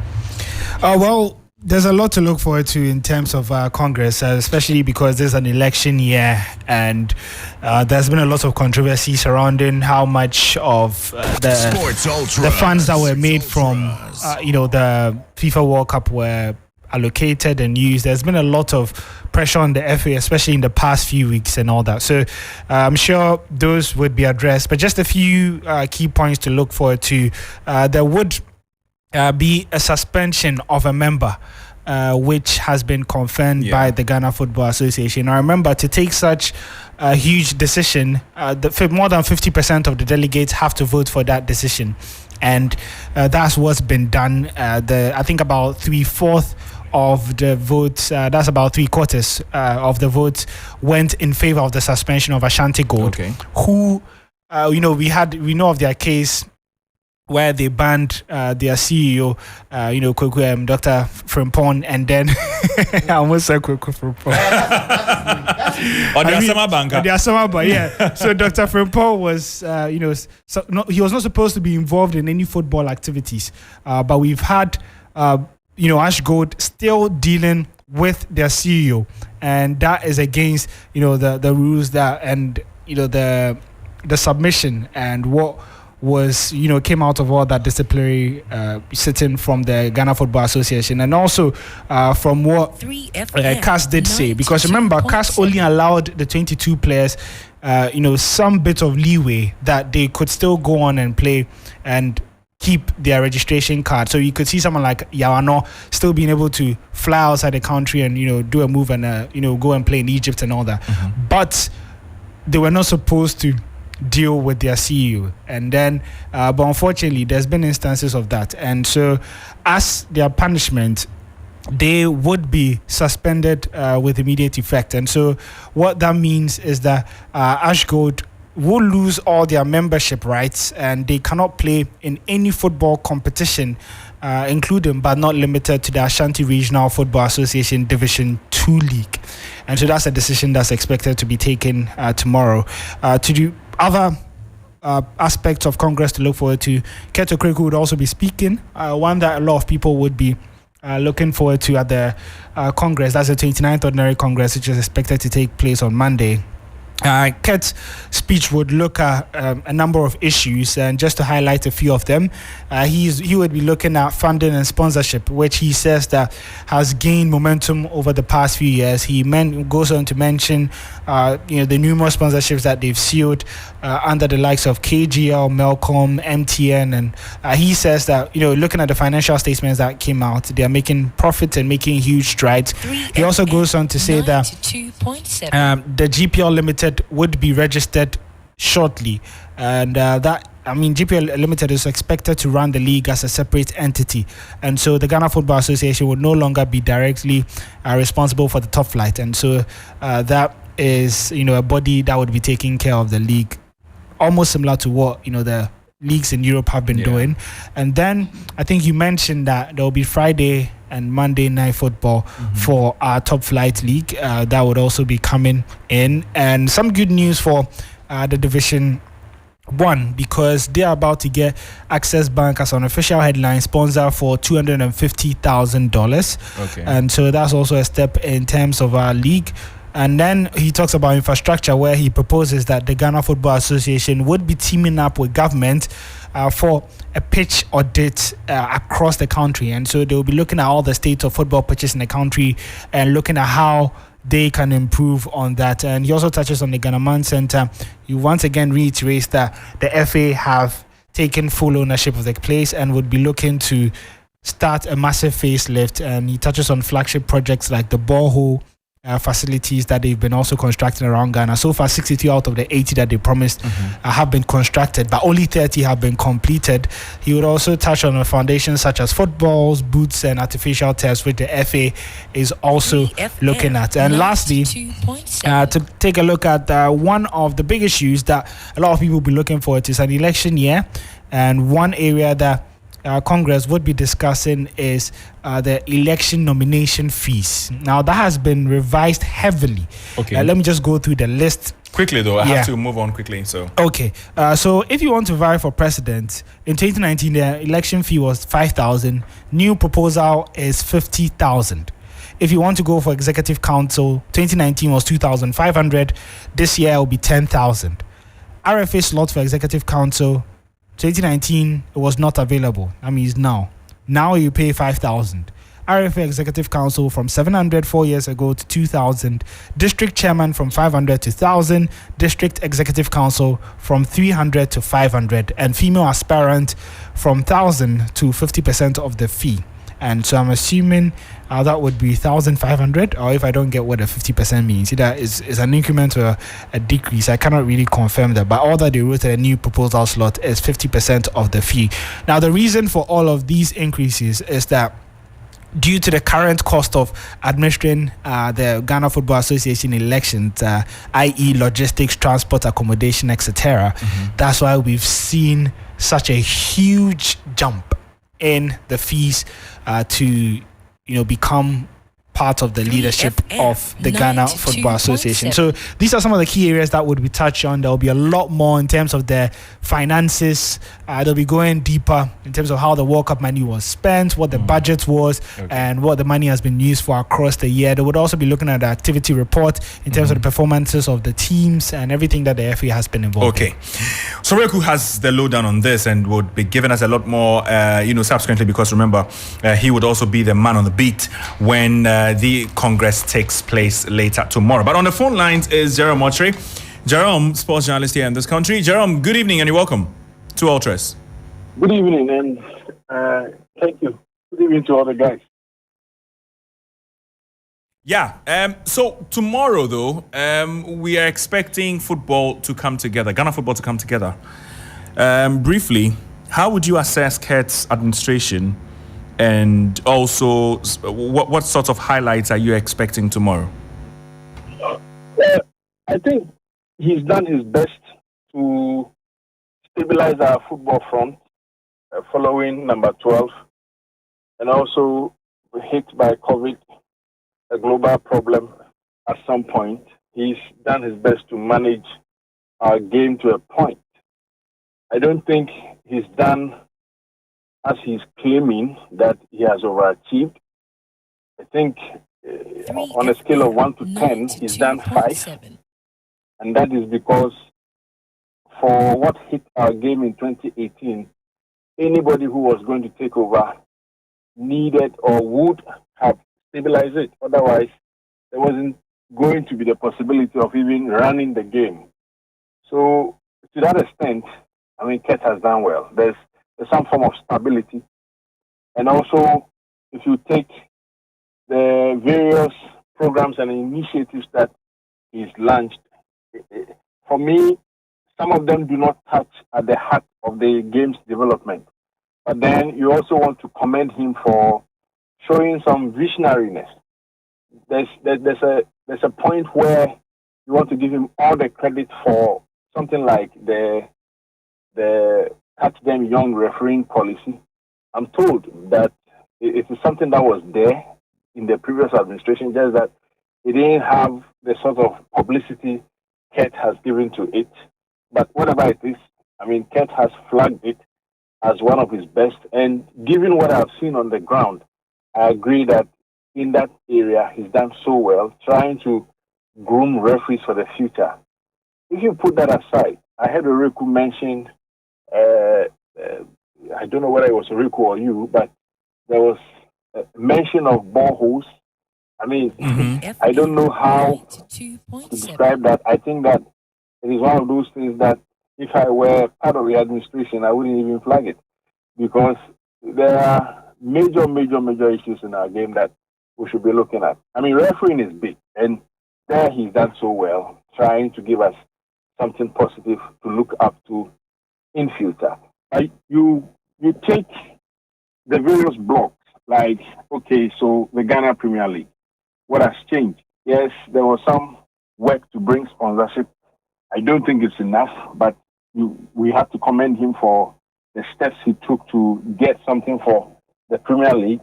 There's a lot to look forward to in terms of Congress, especially because there's an election year, and there's been a lot of controversy surrounding how much of the funds that were made from the FIFA World Cup were allocated and used. There's been a lot of pressure on the FA, especially in the past few weeks and all that. So I'm sure those would be addressed, but just a few key points to look forward to. There would be a suspension of a member, which has been confirmed by the Ghana Football Association. I remember, to take such a huge decision, more than 50% of the delegates have to vote for that decision, and that's what's been done. I think about 3/4 of the votes, that's about 3/4 of the votes, went in favor of the suspension of Ashanti Gold, who we know of their case where they banned their CEO, Dr. Frimpong, and then I almost said Kweku Frimpong. On the Asama Bank. On the Asama Bank, yeah. So Dr. Frimpong was, he was not supposed to be involved in any football activities, but we've had, Ash Gold still dealing with their CEO, and that is against, the rules that and the submission and what was came out of all that disciplinary sitting from the Ghana Football Association, and also from what CAS did say, because remember CAS only allowed the 22 players some bit of leeway that they could still go on and play and keep their registration card. So you could see someone like Yawano still being able to fly outside the country and do a move and go and play in Egypt and all that, but they were not supposed to deal with their CEO. And then but unfortunately there's been instances of that, and so as their punishment they would be suspended with immediate effect. And so what that means is that Ash Gold will lose all their membership rights, and they cannot play in any football competition, including but not limited to the Ashanti Regional Football Association Division 2 League. And so that's a decision that's expected to be taken tomorrow. To the other aspects of Congress to look forward to, Keto Kreku would also be speaking, one that a lot of people would be looking forward to at the Congress. That's the 29th Ordinary Congress, which is expected to take place on Monday. Ket's speech would look at a number of issues, and just to highlight a few of them, he would be looking at funding and sponsorship, which he says that has gained momentum over the past few years. He goes on to mention the numerous sponsorships that they've sealed under the likes of KGL, Melcom, MTN, and he says that looking at the financial statements that came out, they are making profits and making huge strides. He also goes on to say that the GPL Limited would be registered shortly, and GPL Limited is expected to run the league as a separate entity, and so the Ghana Football Association would no longer be directly responsible for the top flight, and so that is a body that would be taking care of the league, almost similar to what the leagues in Europe have been doing. And then I think you mentioned that there will be Friday and Monday night football for our top flight league that would also be coming in, and some good news for the Division 1, because they are about to get Access Bank as an official headline sponsor for $250,000. Okay. And so that's also a step in terms of our league. And then he talks about infrastructure, where he proposes that the Ghana Football Association would be teaming up with government for a pitch audit across the country. And so they'll be looking at all the state of football pitches in the country and looking at how they can improve on that. And he also touches on the Ghana Man Center. He once again reiterates that the FA have taken full ownership of the place and would be looking to start a massive facelift. And he touches on flagship projects like the borehole facilities that they've been also constructing around Ghana. So far, 62 out of the 80 that they promised have been constructed, but only 30 have been completed. He would also touch on a foundations such as footballs, boots, and artificial turfs, which the FA is also looking at. And lastly, to take a look at one of the big issues that a lot of people will be looking forward to is an election year, and one area that Congress would be discussing is the election nomination fees. Now that has been revised heavily. Okay. Let me just go through the list quickly, though. I have to move on quickly. So okay. So if you want to vie for president in 2019, the election fee was 5,000. New proposal is 50,000. If you want to go for executive council, 2019 was 2,500. This year will be 10,000. RFA slot for executive council, 2019 it was not available. I mean, it's now you pay 5,000. RFA Executive Council from 700 4 years ago to 2,000. District Chairman from 500 to 1,000. District Executive Council from 300 to 500. And female aspirant from 1,000 to 50% of the fee. And so I'm assuming that would be 1,500, or if I don't get what the 50% means, either is an increment or a decrease. I cannot really confirm that, but all that they wrote at a new proposal slot is 50% of the fee. Now, the reason for all of these increases is that due to the current cost of administering the Ghana Football Association elections, i.e. logistics, transport, accommodation, etc. That's why we've seen such a huge jump in the fees to become part of the leadership of the Ghana Football Association. So these are some of the key areas that would be touched on. There will be a lot more in terms of the finances. They'll be going deeper in terms of how the World Cup money was spent, what the budget was, and what the money has been used for across the year. They would also be looking at the activity report in terms of the performances of the teams and everything that the FA has been involved in. So Reku has the lowdown on this and would be giving us a lot more, subsequently, because remember, he would also be the man on the beat when the Congress takes place later tomorrow. But on the phone lines is Jerome Ochre. Jerome, sports journalist here in this country. Jerome, good evening and you're welcome to Ultras. Good evening and thank you. Good evening to all the guys. Yeah. So tomorrow, though, we are expecting football to come together, Ghana football to come together. Briefly, how would you assess Kurt's administration? And also, what sorts of highlights are you expecting tomorrow? I think he's done his best to stabilize our football front following number 12 and also hit by COVID, a global problem at some point. He's done his best to manage our game to a point. I don't think he's done as he's claiming that he has overachieved. I think on a scale of 1 to 10, he's done 5. And that is because for what hit our game in 2018, anybody who was going to take over needed or would have stabilized it. Otherwise, there wasn't going to be the possibility of even running the game. So to that extent, I mean, Kurt has done well. There's some form of stability. And also, if you take the various programs and initiatives that he's launched, for me, some of them do not touch at the heart of the game's development. But then you also want to commend him for showing some visionariness. There's a point where you want to give him all the credit for something like the catch them young refereeing policy. I'm told that it is something that was there in the previous administration, just that it didn't have the sort of publicity Kurt has given to it. But whatever it is, I mean, Kurt has flagged it as one of his best. And given what I've seen on the ground, I agree that in that area, he's done so well, trying to groom referees for the future. If you put that aside, I heard Riku mention, I don't know whether it was Riku or you, but there was a mention of boreholes. I mean, I don't know how to describe that. I think that it is one of those things that if I were part of the administration, I wouldn't even flag it, because there are major issues in our game that we should be looking at. I mean, refereeing is big, and there he's done so well, trying to give us something positive to look up to in future. You take the various blocks, like, okay, so the Ghana Premier League, what has changed? Yes, there was some work to bring sponsorship. I don't think it's enough, but we have to commend him for the steps he took to get something for the Premier League.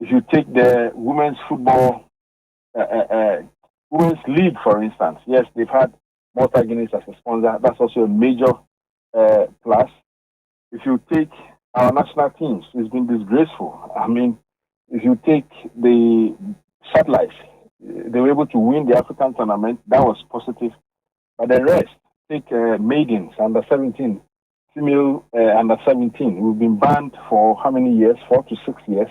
If you take the women's football, women's league, for instance, yes, they've had Malta Guinness as a sponsor. That's also a major plus. If you take our national teams, it's been disgraceful. I mean, if you take the satellites, they were able to win the African tournament. That was positive. But the rest, take maidens, under 17, female under 17. We've been banned for how many years? 4 to 6 years.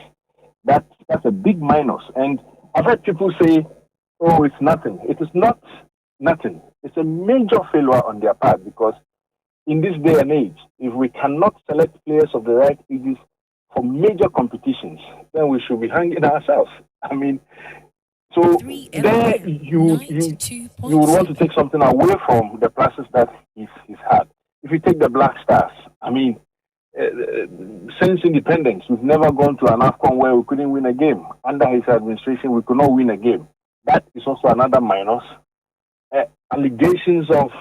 That's a big minus. And I've heard people say, oh, it's nothing. It is not nothing. It's a major failure on their part, because in this day and age, if we cannot select players of the right ages for major competitions, then we should be hanging ourselves. I mean, so there you would want to take something away from the process that he's had. If you take the Black Stars, I mean, since independence, we've never gone to an AFCON where we couldn't win a game. Under his administration, we could not win a game. That is also another minus. Allegations of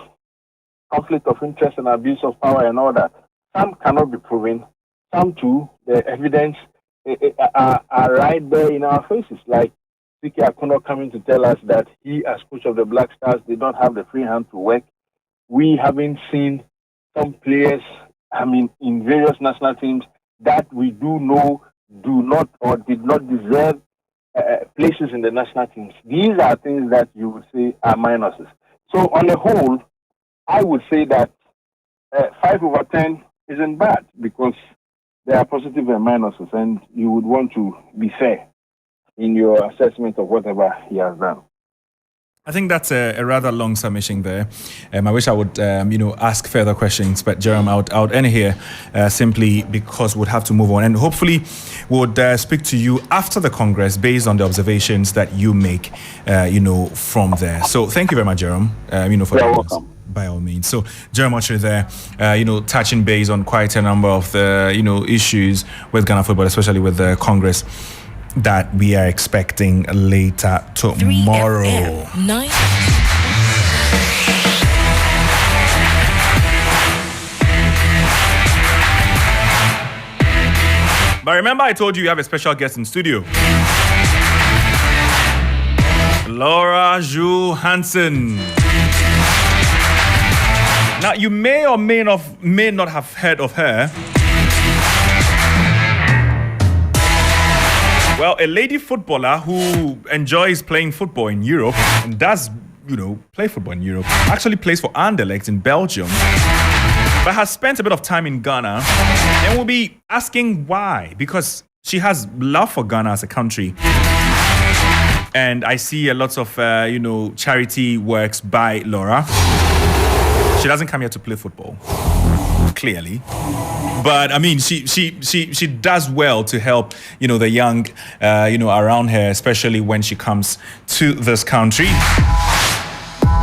conflict of interest and abuse of power and all that. Some cannot be proven. Some too, the evidence are right there in our faces. Like Siki Akono coming to tell us that he, as coach of the Black Stars, did not have the free hand to work. We haven't seen some players, in various national teams that we do know do not or did not deserve places in the national teams. These are things that you would say are minuses. So on the whole, I would say that 5/10 isn't bad because there are positive and minuses, and you would want to be fair in your assessment of whatever he has done. I think that's a rather long submission there. I wish I would, ask further questions, but Jerome, I would end here simply because we'd have to move on, and hopefully would speak to you after the Congress based on the observations that you make, from there. So thank you very much, Jerome. For You're welcome. By all means. So Jerome Ochre there, touching base on quite a number of the, issues with Ghana football, especially with the Congress that we are expecting later tomorrow. 3FM, nice. But remember, I told you we have a special guest in studio. Laura Johansson. Now, you may or may not have heard of her. Well, a lady footballer who enjoys playing football in Europe and does, play football in Europe, actually plays for Anderlecht in Belgium, but has spent a bit of time in Ghana, and we'll be asking why, because she has love for Ghana as a country. And I see a lot of, charity works by Laura. She doesn't come here to play football, clearly. But she does well to help, the young, around her, especially when she comes to this country.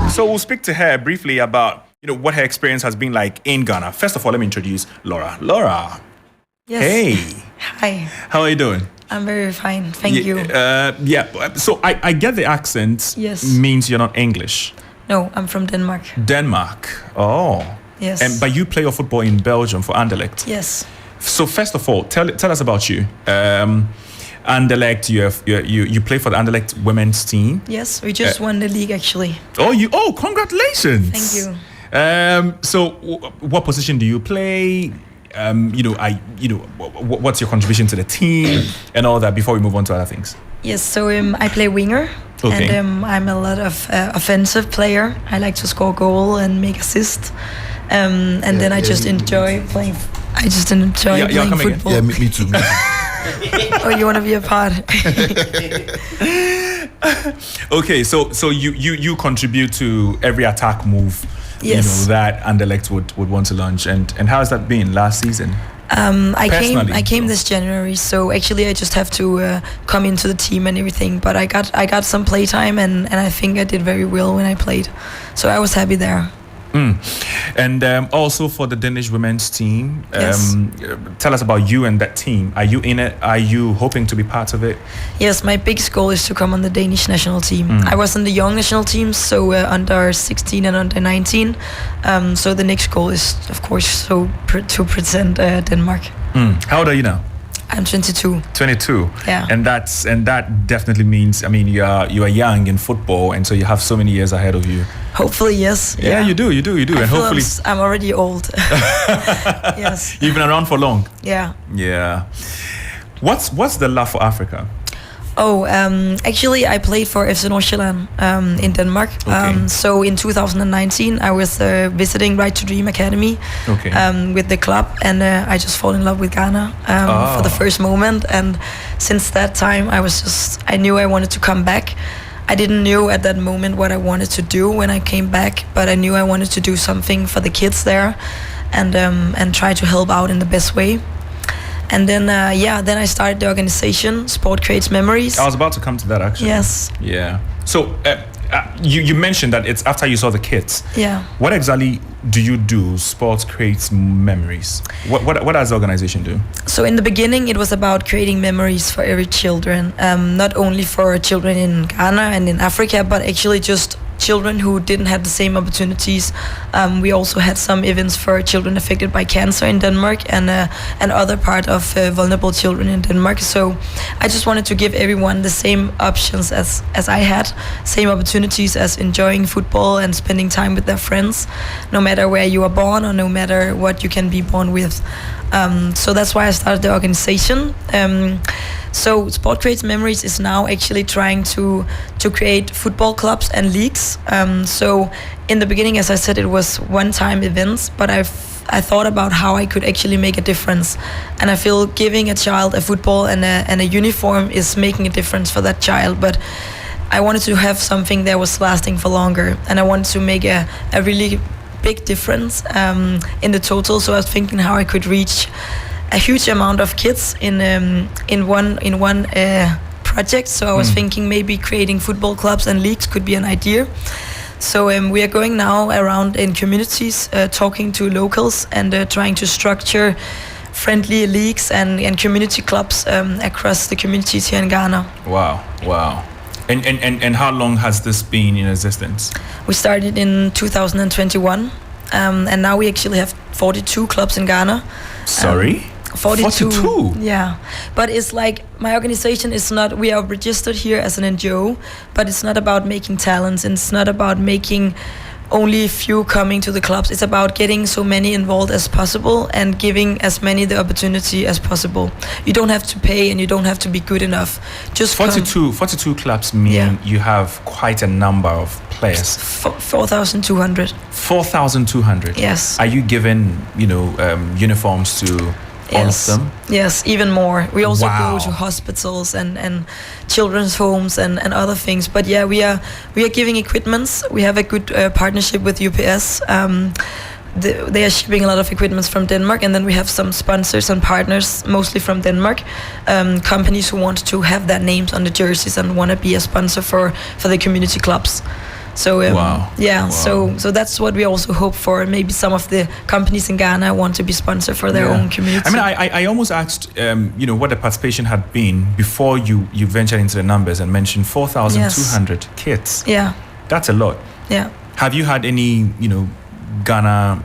So we'll speak to her briefly about, what her experience has been like in Ghana. First of all, let me introduce Laura. Laura. Yes. Hey. Hi. How are you doing? I'm very fine. Thank you. So I get the accent. Yes. Means you're not English. No, I'm from Denmark. Denmark. Oh. Yes. But you play your football in Belgium for Anderlecht. Yes. So first of all, tell us about you. Anderlecht, you play for the Anderlecht women's team. Yes, we just won the league actually. Oh, congratulations. Thank you. So what position do you play? What's your contribution to the team and all that before we move on to other things? Yes, so I play winger. Okay. And I'm a lot of offensive player. I like to score goal and make assist. Then I just enjoy playing. I just enjoy playing football. Yeah, me too. Oh, you want to be a part? Okay, so you contribute to every attack move. Yes. That Anderlecht would want to launch, and how has that been last season? I came this January, so actually I just have to come into the team and everything. But I got some play time, and I think I did very well when I played, so I was happy there. And also for the Danish women's team, Yes. Tell us about you and that team. Are you in it? Are you hoping to be part of it? Yes, my biggest goal is to come on the Danish national team. I was in the young national teams, so under 16 and under 19. So the next goal is, of course, to present Denmark. How old are you now? I'm 22. 22. Yeah. And that definitely means, you are young in football, and so you have so many years ahead of you. Hopefully, yes. Yeah, you do, I and feel hopefully I'm already old. Yes. you've been around for long. Yeah. Yeah. What's the love for Africa? Oh, actually, I played for FC Nordsjælland in Denmark. Okay. So in 2019, I was visiting Right to Dream Academy with the club, and I just fall in love with Ghana for the first moment. And since that time, I knew I wanted to come back. I didn't know at that moment what I wanted to do when I came back, but I knew I wanted to do something for the kids there, and try to help out in the best way. And then I started the organization Sport Creates Memories. I was about to come to that actually. Yes. Yeah. So you mentioned that it's after you saw the kids. Yeah. What exactly do you do? Sports creates memories. What does the organization do? So in the beginning, it was about creating memories for every children, not only for children in Ghana and in Africa, but actually just children who didn't have the same opportunities. We also had some events for children affected by cancer in Denmark and other part of vulnerable children in Denmark. So I just wanted to give everyone the same options as I had, same opportunities as enjoying football and spending time with their friends, no matter where you are born or no matter what you can be born with. So that's why I started the organization. So Sport Creates Memories is now actually trying to create football clubs and leagues. So in the beginning, as I said, it was one-time events, but I thought about how I could actually make a difference. And I feel giving a child a football and a uniform is making a difference for that child. But I wanted to have something that was lasting for longer. And I wanted to make a really big difference in the total. So I was thinking how I could reach a huge amount of kids in one project. So I was thinking maybe creating football clubs and leagues could be an idea. So we are going now around in communities, talking to locals and trying to structure friendly leagues and community clubs across the communities here in Ghana. Wow. And how long has this been in existence? We started in 2021, and now we actually have 42 clubs in Ghana. Sorry? 42? Yeah. But it's like, my organization is not, we are registered here as an NGO, but it's not about making talents, and it's not about making only a few coming to the clubs. It's about getting so many involved as possible and giving as many the opportunity as possible. You don't have to pay and you don't have to be good enough. Just 42 clubs mean you have quite a number of players. 4,200. 4,200? Yes. Are you given, uniforms to all of them? Yes, even more. We also go to hospitals and children's homes and other things. But yeah, we are giving equipments. We have a good partnership with UPS. They are shipping a lot of equipments from Denmark, and then we have some sponsors and partners, mostly from Denmark, companies who want to have their names on the jerseys and want to be a sponsor for the community clubs. So so that's what we also hope for. Maybe some of the companies in Ghana want to be sponsored for their own community. I mean, I almost asked, what the participation had been before you ventured into the numbers and mentioned 4,200 kids. Yeah, that's a lot. Yeah. Have you had any, Ghana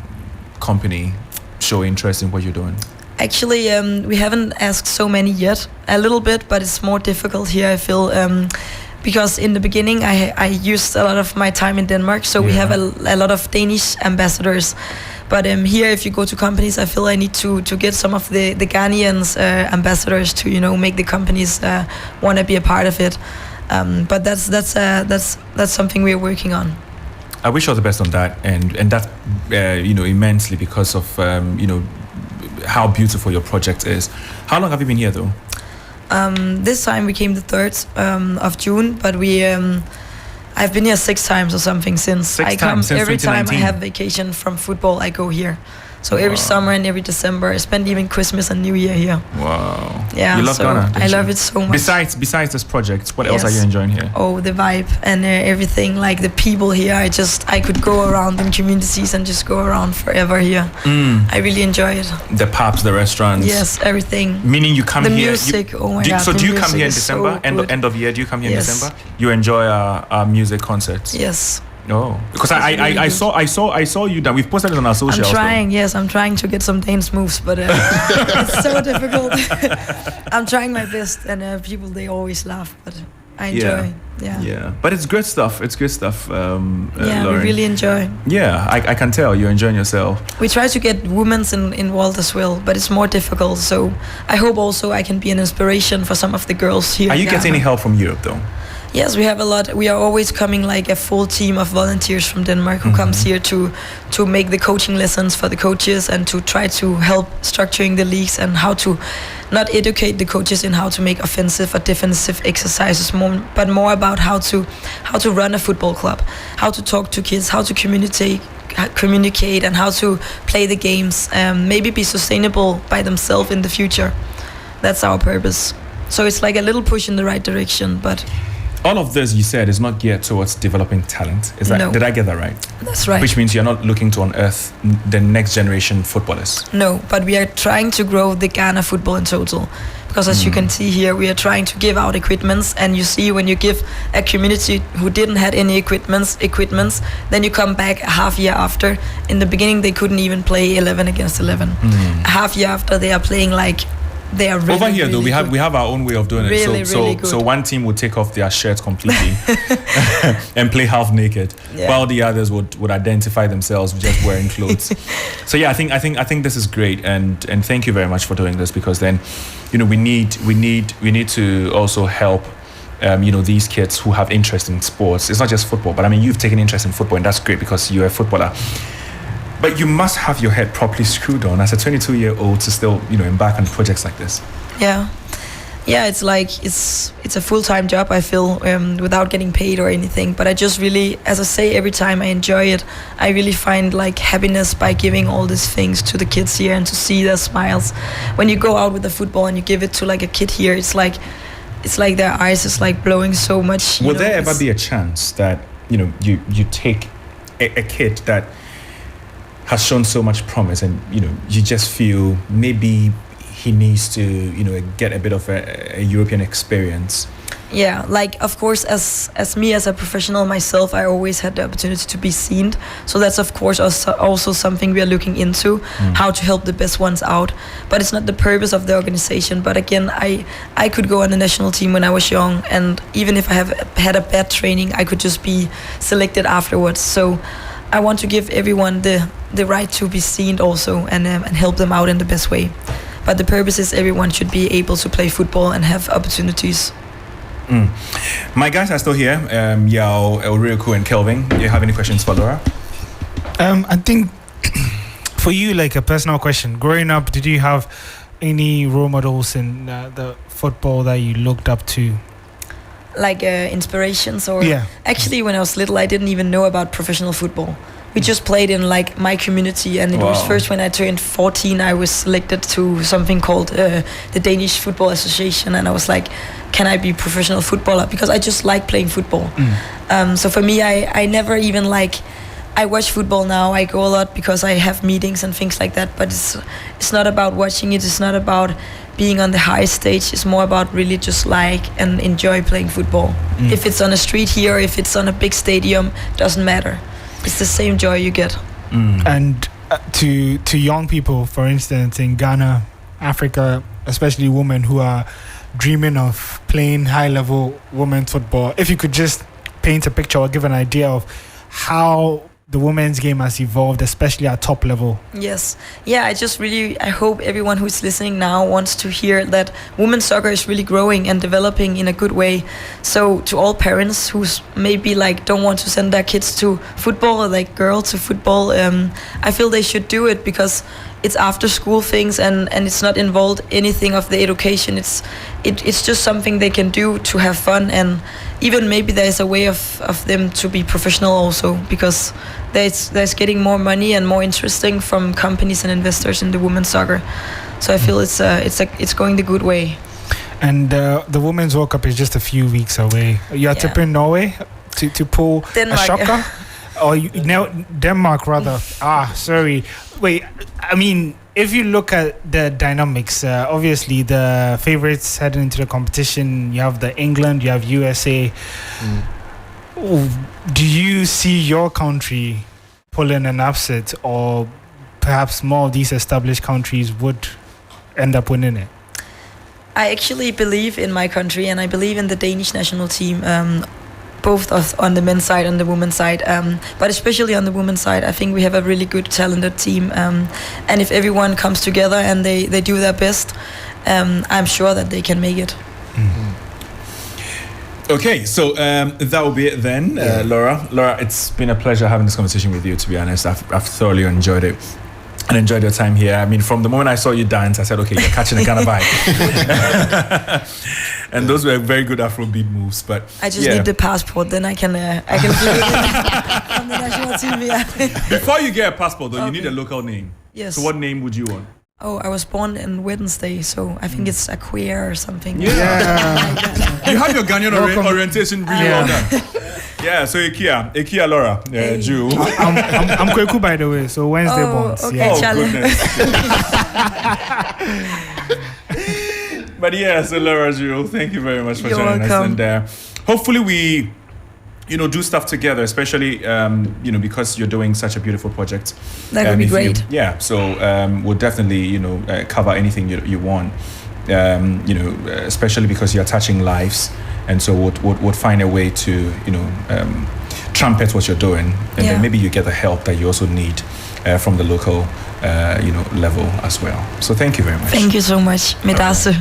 company show interest in what you're doing? Actually, we haven't asked so many yet. A little bit, but it's more difficult here, I feel. Because in the beginning, I used a lot of my time in Denmark, so we have a lot of Danish ambassadors. But here, if you go to companies, I feel I need to get some of the Ghanaians ambassadors to make the companies want to be a part of it. But that's something we're working on. I wish you all the best on that, and that immensely because of how beautiful your project is. How long have you been here though? This time we came the 3rd of June, but I've been here 6 times or something since. I come every time I have vacation from football, I go here. So every summer and every December, I spend even Christmas and New Year here. Wow. Yeah, you love Ghana. I love it so much. Besides this project, what else are you enjoying here? Oh, the vibe and everything, like the people here. I could go around in communities and just go around forever here. I really enjoy it. The pubs, the restaurants. Yes, everything. Meaning you come here. The music, oh my God. So do you come here in December? So end of year, do you come here in December? You enjoy our music concerts? Yes. No, because I saw you that we've posted it on our socials. I'm trying to get some dance moves, but it's so difficult. I'm trying my best, and people, they always laugh, but I enjoy. Yeah. But it's good stuff. It's good stuff. Lauren. We really enjoy. Yeah, I can tell you're enjoying yourself. We try to get women involved as well, but it's more difficult. So I hope also I can be an inspiration for some of the girls here. Are you getting any help from Europe though? Yes, we have a lot. We are always coming like a full team of volunteers from Denmark who comes here to make the coaching lessons for the coaches and to try to help structuring the leagues and how to not educate the coaches in how to make offensive or defensive exercises, but more about how to run a football club, how to talk to kids, how to communicate and how to play the games, maybe be sustainable by themselves in the future. That's our purpose. So it's like a little push in the right direction, but all of this you said is not geared towards developing talent. Is that No. Did I get that right? That's right. Which means you're not looking to unearth the next generation footballers. No, but we are trying to grow the Ghana football in total. Because as you can see here, we are trying to give out equipments, and you see when you give a community who didn't have any equipments, then you come back a half year after. In the beginning, they couldn't even play 11 against 11. A half year after, they are playing like they are really, over here really though we good. have our own way of doing Really, it. So really good. so one team would take off their shirts completely and play half naked, Yeah. while the others would identify themselves just wearing clothes. So yeah, I think this is great, and thank you very much for doing this, because then, we need to also help these kids who have interest in sports. It's not just football, but I mean, you've taken interest in football, and that's great because you're a footballer. But you must have your head properly screwed on as a 22-year-old to still, embark on projects like this. Yeah, it's like it's a full-time job, I feel, without getting paid or anything. But I just really, as I say, every time I enjoy it. I really find like happiness by giving all these things to the kids here and to see their smiles. When you go out with the football and you give it to like a kid here, it's like their eyes is like blowing so much. Will there ever be a chance that you take a kid that has shown so much promise, and you just feel maybe he needs to get a bit of a European experience? Yeah, like of course, as me as a professional myself, I always had the opportunity to be seen. So that's of course also something we are looking into, how to help the best ones out. But it's not the purpose of the organization. But again, I could go on the national team when I was young, and even if I have had a bad training, I could just be selected afterwards. So I want to give everyone the right to be seen also, and help them out in the best way. But the purpose is everyone should be able to play football and have opportunities. My guys are still here. Yao, Elriku, and Kelvin. Do you have any questions for Laura? I think for you, like a personal question. Growing up, did you have any role models in the football that you looked up to? Like inspirations or Yeah. Actually, when I was little, I didn't even know about professional football. We just played in like my community, and it was first when I turned 14 I was selected to something called the Danish Football Association, and I was like, can I be a professional footballer? Because I just like playing football. So for me, I never even I watch football now. I go a lot because I have meetings and things like that, but it's not about watching it. It's not about being on the high stage. It's more about really just and enjoy playing football. If it's on a street here, if it's on a big stadium, doesn't matter. It's the same joy you get. And to young people, for instance, in Ghana, Africa, especially women who are dreaming of playing high-level women's football, if you could just paint a picture or give an idea of how the women's game has evolved, especially at top level. Yes. Yeah, I hope everyone who's listening now wants to hear that women's soccer is really growing and developing in a good way. So to all parents who maybe don't want to send their kids to football, or girls to football, I feel they should do it, because it's after school things and it's not involved anything of the education. It's just something they can do to have fun, and even maybe there's a way of them to be professional also, because there's getting more money and more interesting from companies and investors in the women's soccer. So I feel it's going the good way. And the Women's World Cup is just a few weeks away. You are tipping Norway to pull Denmark. a shocker? Or Denmark rather. Sorry. Wait, I mean, if you look at the dynamics, obviously the favorites heading into the competition, you have England, you have USA. Do you see your country pulling an upset, or perhaps more of these established countries would end up winning it? I actually believe in my country, and I believe in the Danish national team, both on the men's side and the women's side, but especially on the women's side. I think we have a really good, talented team, and if everyone comes together and they do their best, I'm sure that they can make it. Okay, so that will be it then, Laura. Laura, it's been a pleasure having this conversation with you, to be honest. I've thoroughly enjoyed it and enjoyed your time here. I mean, from the moment I saw you dance, I said, okay, you're catching a kind of vibe. And those were very good Afrobeat moves. But I just need the passport, then I can fly it on the national team. Yeah. Before you get a passport, though, you need a local name. Yes. So what name would you want? Oh, I was born in Wednesday, so I think it's a queer or something. Yeah. You have your Ghanaian orientation really well done. Yeah, so Ikia Laura, Jew. I'm Kweku, by the way, so Wednesday born. Okay, goodness. But yeah, so Laura Jew, thank you very much for joining us. And hopefully we, do stuff together, especially, because you're doing such a beautiful project. That would be great. So we'll definitely, cover anything you want, especially because you're touching lives. And so we'll find a way to, trumpet what you're doing. And then maybe you get the help that you also need from the local, level as well. So thank you very much. Thank you so much. Medase.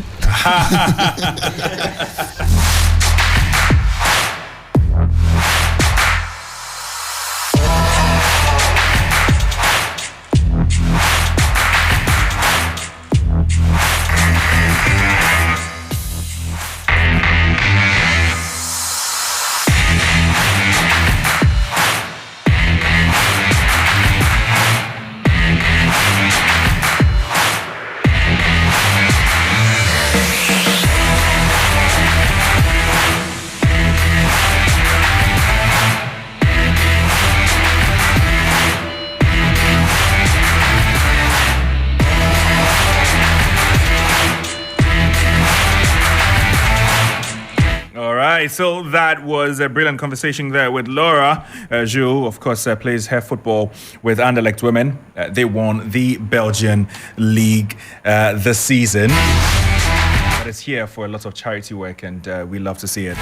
So that was a brilliant conversation there with Laura. Jules, of course, plays her football with Anderlecht women. They won the Belgian league this season. But it's here for a lot of charity work, and we love to see it.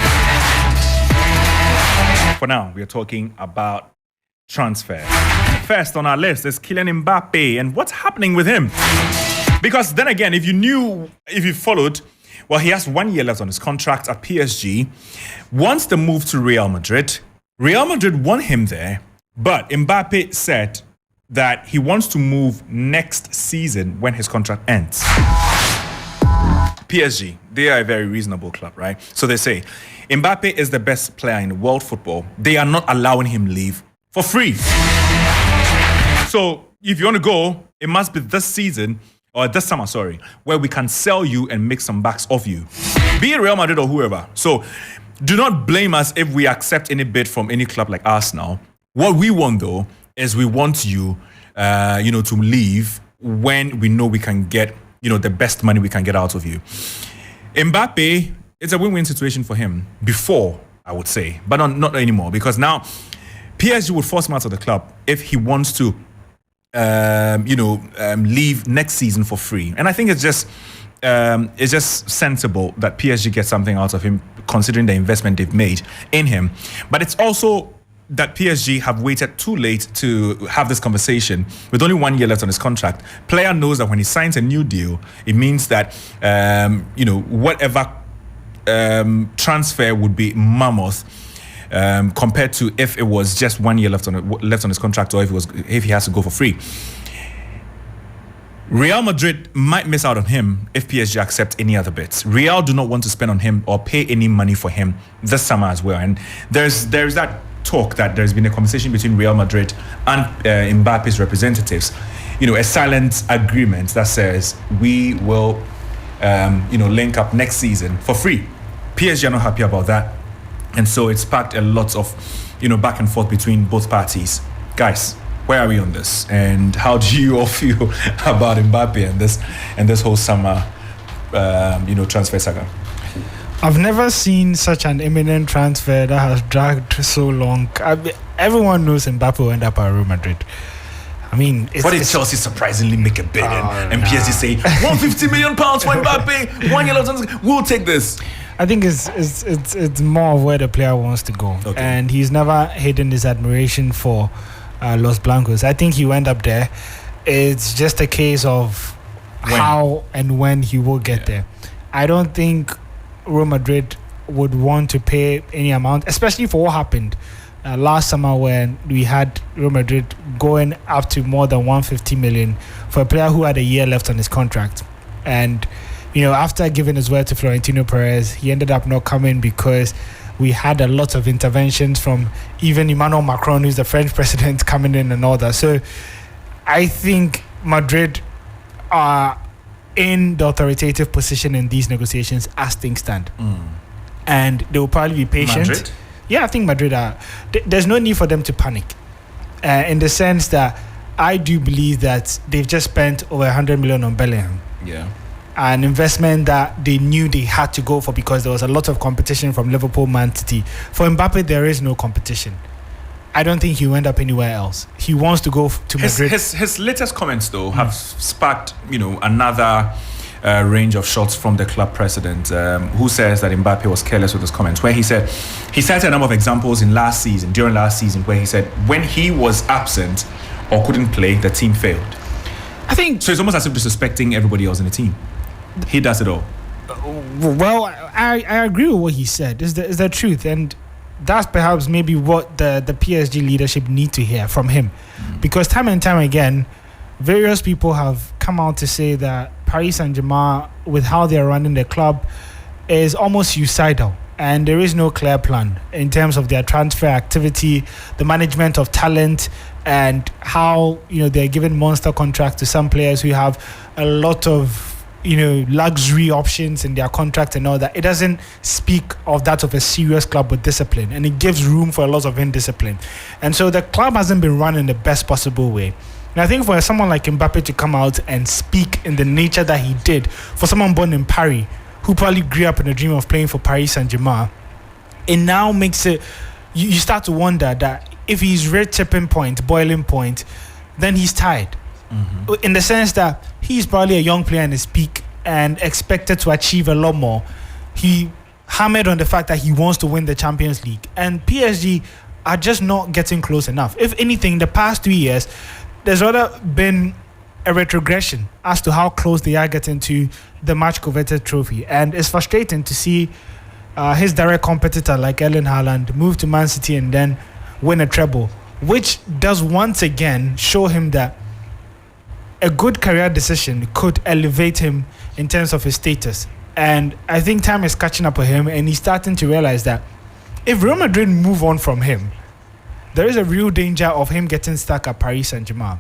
For now, we are talking about transfer. First on our list is Kylian Mbappe, and what's happening with him? Because then again, if you followed, well, he has 1 year left on his contract at PSG. Wants the move to Real Madrid. Real Madrid want him there, but Mbappe said that he wants to move next season when his contract ends. PSG, they are a very reasonable club, right? So they say, Mbappe is the best player in world football. They are not allowing him leave for free. So if you want to go, it must be this season, or this summer, where we can sell you and make some bucks off you. Be it Real Madrid or whoever. So do not blame us if we accept any bid from any club like Arsenal. What we want, though, is we want you, to leave when we know we can get, the best money we can get out of you. Mbappe, it's a win-win situation for him before, I would say, but not anymore, because now PSG would force him out of the club if he wants to leave next season for free. And I think it's just sensible that PSG gets something out of him, considering the investment they've made in him. But it's also that PSG have waited too late to have this conversation with only 1 year left on his contract. Player knows that when he signs a new deal, it means that, whatever transfer would be mammoth, compared to if it was just 1 year left on his contract, or if he has to go for free. Real Madrid might miss out on him if PSG accept any other bids. Real do not want to spend on him or pay any money for him this summer as well. And there's that talk that there's been a conversation between Real Madrid and Mbappe's representatives. A silent agreement that says we will, link up next season for free. PSG are not happy about that. And so it sparked a lot of, back and forth between both parties. Guys, where are we on this? And how do you all feel about Mbappe and this whole summer, transfer saga? I've never seen such an imminent transfer that has dragged so long. Everyone knows Mbappe will end up at Real Madrid. I mean, what did Chelsea surprisingly make a bid and PSG say £150 million for Mbappe? 1 year left, we'll take this. I think it's more of where the player wants to go, and he's never hidden his admiration for Los Blancos. I think he went up there. It's just a case of how and when he will get there. I don't think Real Madrid would want to pay any amount, especially for what happened last summer when we had Real Madrid going up to more than 150 million for a player who had a year left on his contract. And after giving his word to Florentino Perez, he ended up not coming because we had a lot of interventions from even Emmanuel Macron, who's the French president, coming in and all that. So I think Madrid are in the authoritative position in these negotiations as things stand. And they will probably be patient. Madrid? Yeah, I think Madrid are. There's no need for them to panic. In the sense that I do believe that they've just spent over 100 million on Bellingham. Yeah. An investment that they knew they had to go for because there was a lot of competition from Liverpool, Man City. For Mbappe, there is no competition. I don't think he'll end up anywhere else. He wants to go to Madrid. His latest comments, though, have sparked, another range of shots from the club president, who says that Mbappe was careless with his comments. Where he said he cited a number of examples during last season, where he said when he was absent or couldn't play, the team failed. I think so. It's almost as if disrespecting everybody else in the team. He does it all. Well, I agree with what he said. Is the truth, and that's perhaps maybe what the PSG leadership need to hear from him, because time and time again, various people have come out to say that Paris Saint-Germain, with how they are running the club, is almost suicidal, and there is no clear plan in terms of their transfer activity, the management of talent, and how they're giving monster contracts to some players who have a lot of luxury options in their contract and all that. It doesn't speak of that of a serious club with discipline, and it gives room for a lot of indiscipline. And so the club hasn't been run in the best possible way. And I think for someone like Mbappe to come out and speak in the nature that he did, for someone born in Paris, who probably grew up in a dream of playing for Paris Saint-Germain, it now makes it, you start to wonder that if he's red tipping point, boiling point, then he's tired. In the sense that he's probably a young player in his peak and expected to achieve a lot more. He hammered on the fact that he wants to win the Champions League, and PSG are just not getting close enough. If anything, in the past 2 years, there's rather been a retrogression as to how close they are getting to the much coveted trophy, and it's frustrating to see his direct competitor like Erling Haaland move to Man City and then win a treble, which does once again show him that a good career decision could elevate him in terms of his status. And I think time is catching up with him, and he's starting to realize that if Real Madrid move on from him, there is a real danger of him getting stuck at Paris Saint-Germain.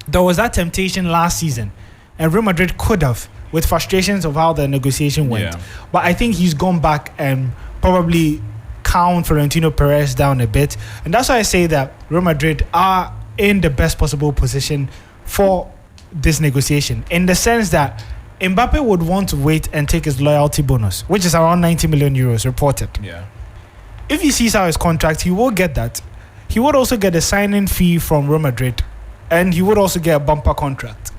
There was that temptation last season, and Real Madrid could have, with frustrations of how the negotiation went. But I think he's gone back and probably calmed Florentino Perez down a bit. And that's why I say that Real Madrid are in the best possible position for this negotiation, in the sense that Mbappe would want to wait and take his loyalty bonus, which is around 90 million euros reported. If he sees out his contract, he will get that. He would also get a signing fee from Real Madrid, and he would also get a bumper contract.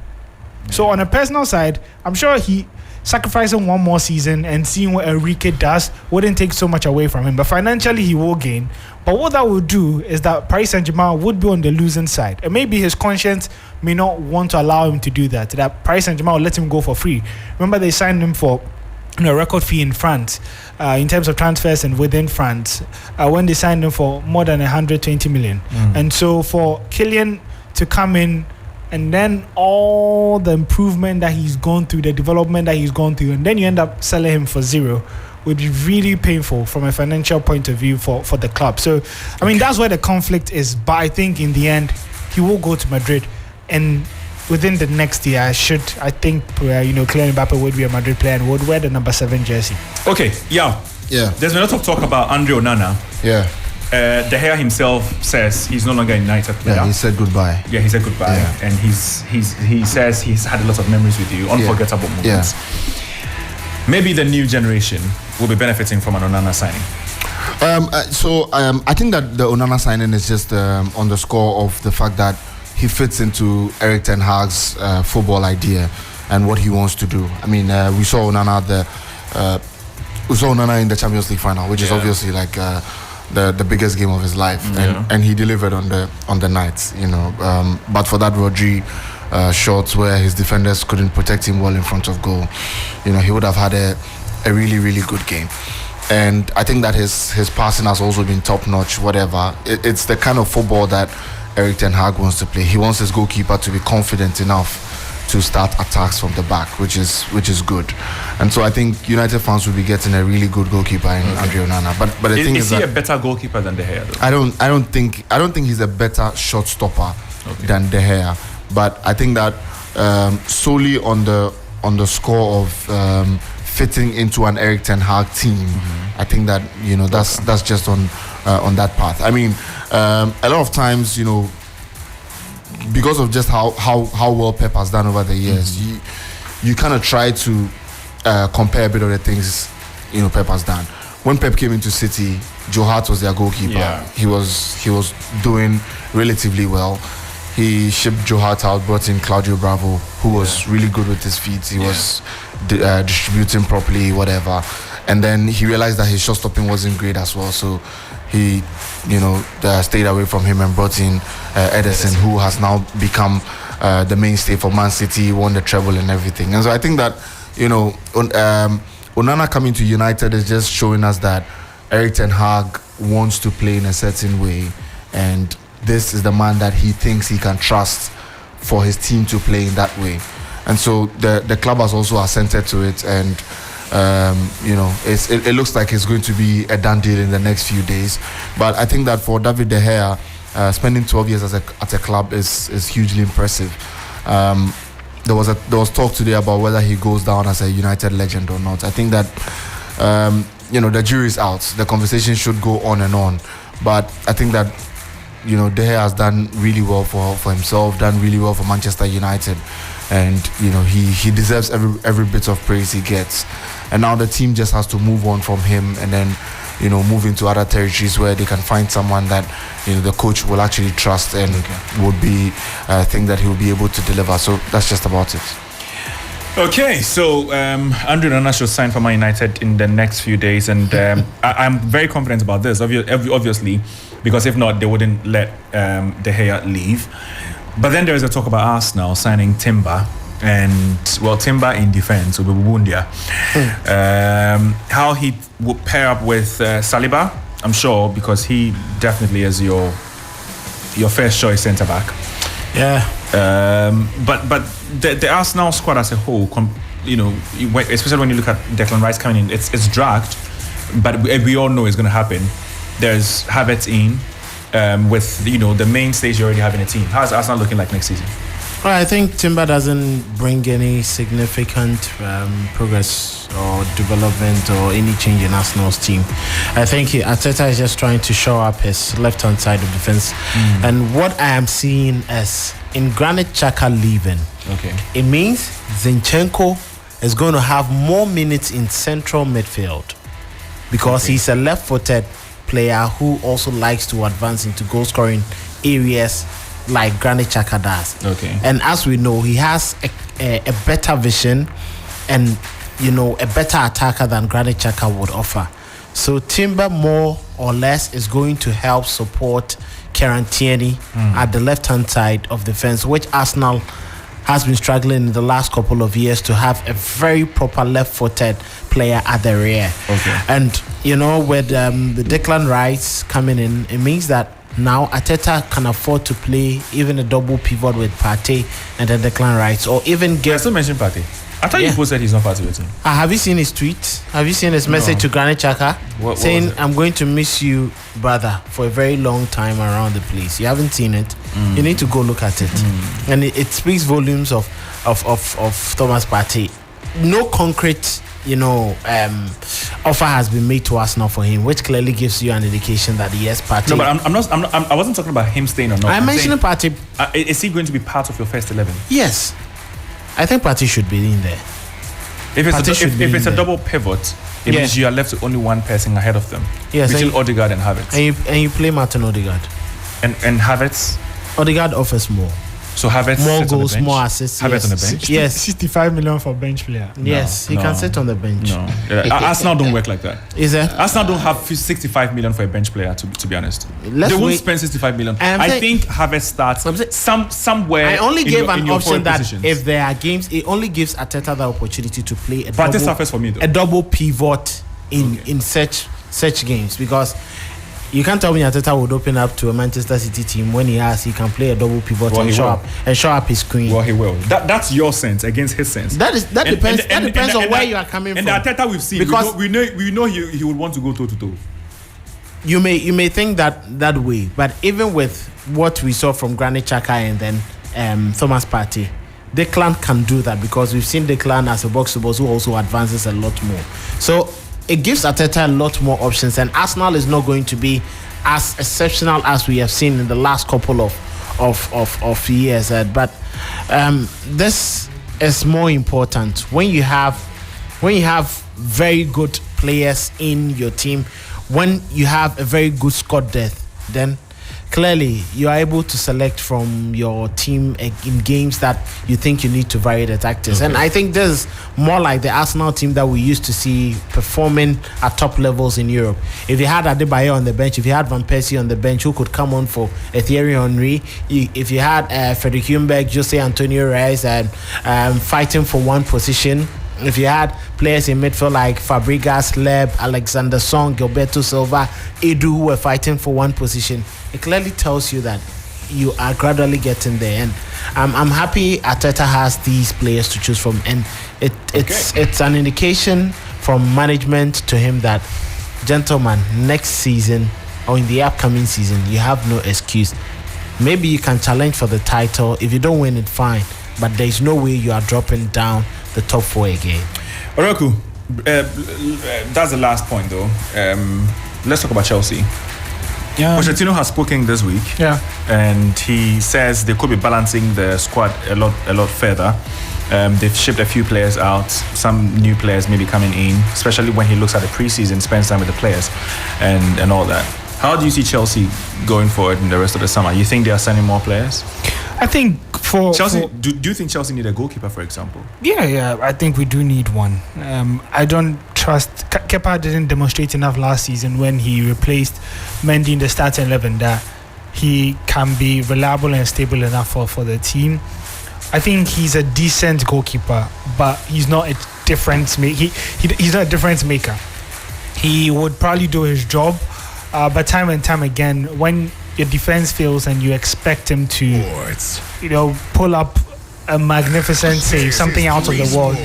So on a personal side, I'm sure he sacrificing one more season and seeing what Enrique does wouldn't take so much away from him. But financially, he will gain. But what that would do is that Paris Saint-Germain would be on the losing side. And maybe his conscience may not want to allow him to do that. That Paris Saint-Germain will let him go for free. Remember, they signed him for a record fee in France, in terms of transfers and within France, when they signed him for more than 120 million. And so for Kylian to come in, and then all the improvement that he's gone through, the development that he's gone through, and then you end up selling him for zero, would be really painful from a financial point of view for the club. So, I mean, that's where the conflict is. But I think in the end, he will go to Madrid. And within the next year, I think, Kylian Mbappe would be a Madrid player and would wear the number 7 jersey. Okay, yeah. There's been a lot of talk about Andre Onana. De Gea himself says he's no longer a United player. Yeah, he said goodbye. Yeah, he said goodbye, and he says he's had a lot of memories with you, unforgettable moments. Maybe the new generation will be benefiting from an Onana signing. I think that the Onana signing is just on the score of the fact that he fits into Erik ten Hag's football idea and what he wants to do. I mean, we saw Onana in the Champions League final, which is obviously like the biggest game of his life, and he delivered on the night, but for that Rodri shots where his defenders couldn't protect him well in front of goal, he would have had a really, really good game. And I think that his passing has also been top notch. Whatever, it's the kind of football that Erik ten Hag wants to play. He wants his goalkeeper to be confident enough to start attacks from the back, which is good. And so I think United fans will be getting a really good goalkeeper in Andre Onana. But the thing is he a better goalkeeper than De Gea, though? I don't think he's a better shot stopper than De Gea. But I think that solely on the score of fitting into an Erik ten Hag team. I think that that's just on that path. I mean, a lot of times, because of just how well Pep has done over the years, you kind of try to compare a bit of the things Pep has done. When Pep came into City, Joe Hart was their goalkeeper. Yeah. He was doing relatively well. He shipped Joe Hart out, brought in Claudio Bravo, who was really good with his feet. He was distributing properly, whatever. And then he realized that his shot stopping wasn't great as well. So he, stayed away from him and brought in Ederson, who has now become the mainstay for Man City, won the treble and everything. And so I think that, Onana coming to United is just showing us that Erik ten Hag wants to play in a certain way, and this is the man that he thinks he can trust for his team to play in that way. And so the club has also assented to it, and it looks like it's going to be a done deal in the next few days. But I think that for David De Gea, spending 12 years at a club is hugely impressive. There was talk today about whether he goes down as a United legend or not. I think that the jury's out. The conversation should go on and on, but I think that De Gea has done really well for himself, done really well for Manchester United, and he deserves every bit of praise he gets. And now the team just has to move on from him, and then move into other territories where they can find someone that the coach will actually trust and would be think that he will be able to deliver. So that's just about it. Okay, so Andre Onana should sign for Man United in the next few days, and I'm very confident about this. Obviously, because if not, they wouldn't let De Gea leave. But then there is a talk about Arsenal signing Timber. And Timber in defense will be Bundia. How he would pair up with Saliba, I'm sure, because he definitely is your first choice centre back. Yeah. But the Arsenal squad as a whole, especially when you look at Declan Rice coming in, it's dragged, but we all know it's going to happen. There's Havertz in with the mainstays you already have in a team. How's Arsenal looking like next season? Well, I think Timber doesn't bring any significant progress or development or any change in Arsenal's team. I think Arteta is just trying to shore up his left-hand side of defense. And what I am seeing as in Granit Xhaka leaving, it means Zinchenko is going to have more minutes in central midfield because he's a left-footed player who also likes to advance into goal-scoring areas like Granit Xhaka does. And as we know, he has a better vision and a better attacker than Granit Xhaka would offer. So Timber more or less is going to help support Kieran Tierney at the left-hand side of the fence, which Arsenal has been struggling in the last couple of years to have a very proper left-footed player at the rear. And with the Declan Rice coming in, it means that now Arteta can afford to play even a double pivot with Partey and then Declan Rice, or even get. I still mentioned Partey. I thought you said he's not part of your team. Have you seen his tweet? Have you seen his message to Granit Xhaka saying, "I'm going to miss you, brother, for a very long time around the place"? You haven't seen it. You need to go look at it, and it speaks volumes of Thomas Partey. No concrete offer has been made to us now for him, which clearly gives you an indication that yes, Partey. No, but I wasn't talking about him staying or not. I'm mentioning Partey. Is he going to be part of your first 11? Yes, I think Partey should be in there. If it's a double pivot, it means you are left with only one person ahead of them. Yes, between Odegaard and Havertz. And you play Martin Odegaard. And Havertz. Odegaard offers more. So Havertz more goals, more assists. Havertz on the bench. Yes, 65 million for bench player. Yes, he can sit on the bench. No, Arsenal don't work like that. Is it? Arsenal don't have 65 million for a bench player. To be honest, they won't spend 65 million. I think Havertz starts somewhere. I only gave an option that positions. If there are games, it only gives Arteta the opportunity to play a double pivot in such games, because you can't tell me Arteta would open up to a Manchester City team when he can play a double pivot and show up his screen. Well, he will. That's your sense against his sense. That depends on where you are coming from. And the Arteta we've seen, because we know he would want to go toe to toe. You may think that way, but even with what we saw from Granit Xhaka and then Thomas Partey, Declan can do that because we've seen Declan as a box-to-box who also advances a lot more. So it gives Arteta a lot more options, and Arsenal is not going to be as exceptional as we have seen in the last couple of years. But this is more important when you have very good players in your team, when you have a very good squad depth, then clearly you are able to select from your team in games that you think you need to vary the tactics. Okay. And I think this is more like the Arsenal team that we used to see performing at top levels in Europe. If you had Adebayo on the bench, if you had Van Persie on the bench who could come on for Thierry Henry, if you had Fredrik Ljungberg, Jose Antonio Reyes and fighting for one position, if you had players in midfield like Fabregas, Leb, Alexander Song, Gilberto Silva, Edu who were fighting for one position, it clearly tells you that you are gradually getting there. And I'm happy Arteta has these players to choose from, and it's an indication from management to him that, gentlemen, next season or in the upcoming season you have no excuse. Maybe you can challenge for the title. If you don't win it, fine, but there's no way you are dropping down the top 4 again. Oroku, that's the last point though. Let's talk about Chelsea. Yeah. Pochettino has spoken this week. Yeah. And he says they could be balancing the squad a lot further. They've shipped a few players out, some new players maybe coming in, especially when he looks at the preseason, spends time with the players and all that. How do you see Chelsea going forward in the rest of the summer? You think they are signing more players? I think for Chelsea, do you think Chelsea need a goalkeeper, for example? Yeah, I think we do need one. I don't trust Kepa didn't demonstrate enough last season when he replaced Mendy in the starting 11 that he can be reliable and stable enough for the team. I think he's a decent goalkeeper, but he's not a difference maker. He's not a difference maker. He would probably do his job, but time and time again, when your defense fails and you expect him to, pull up a magnificent save, something out of the world,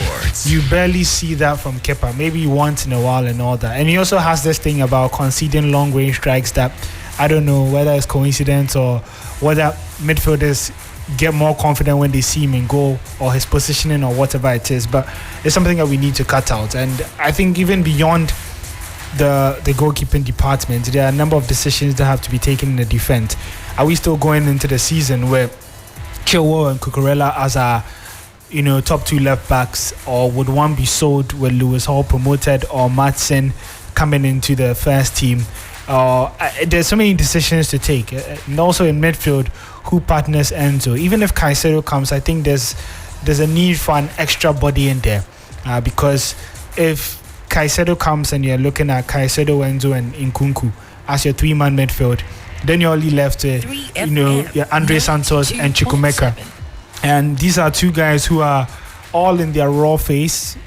you barely see that from Kepa. Maybe once in a while and all that. And he also has this thing about conceding long-range strikes that I don't know whether it's coincidence or whether midfielders get more confident when they see him in goal or his positioning or whatever it is. But it's something that we need to cut out. And I think even beyond the goalkeeping department, there are a number of decisions that have to be taken in the defense. Are we still going into the season where Chilwell and Cucurella as our top 2 left backs, or would one be sold with Lewis Hall promoted or Maatsen coming into the first team? There's so many decisions to take, and also in midfield, who partners Enzo. Even if Caicedo comes, I think there's a need for an extra body in there, because if Caicedo comes and you're looking at Caicedo, Enzo and Nkunku as your 3-man midfield, then you're only left with Andre Santos and Chukwuemeka, and these are 2 guys who are all in their raw phase,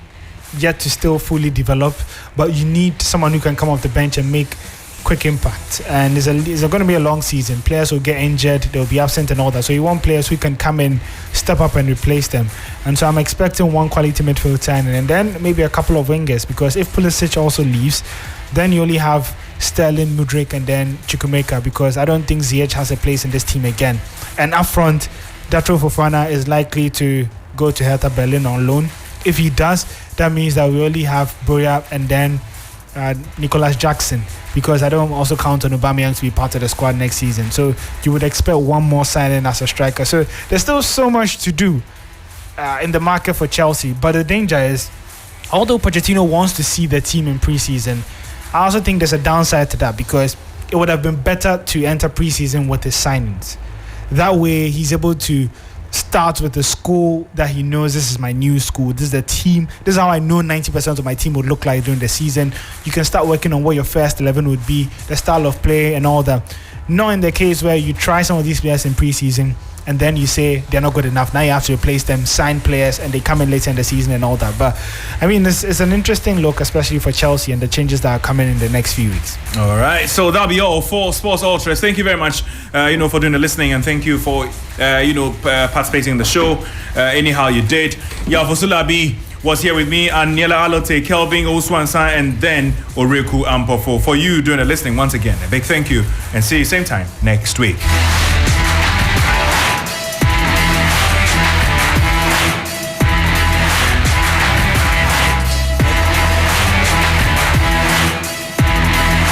yet to still fully develop. But you need someone who can come off the bench and make quick impact. And it's going to be a long season. Players will get injured, they'll be absent and all that. So you want players who can come in, step up and replace them. And so I'm expecting one quality midfield signing and then maybe a couple of wingers, because if Pulisic also leaves, then you only have Sterling, Mudryk and then Chukwuemeka, because I don't think Ziyech has a place in this team again. And up front, Datro Fofana is likely to go to Hertha Berlin on loan. If he does, that means that we only have Boya and then Nicholas Jackson, because I don't also count on Aubameyang to be part of the squad next season. So you would expect one more signing as a striker. So there's still so much to do in the market for Chelsea. But the danger is, although Pochettino wants to see the team in preseason, I also think there's a downside to that, because it would have been better to enter preseason with his signings. That way he's able to start with the school that he knows. This is my new school, this is the team, this is how I know 90% of my team would look like during the season. You can start working on what your first 11 would be, the style of play and all that. Not in the case where you try some of these players in preseason and then you say they're not good enough, now you have to replace them, sign players, and they come in later in the season and all that. But I mean, it's an interesting look, especially for Chelsea and the changes that are coming in the next few weeks. All right, so that'll be all for Sports Ultras. Thank you very much for doing the listening, and thank you for participating in the show anyhow you did. Yafosulabi was here with me, and Niela Alote, Kelvin Oswansa, and then Oreku Ampofo for you doing the listening once again. A big thank you, and see you same time next week.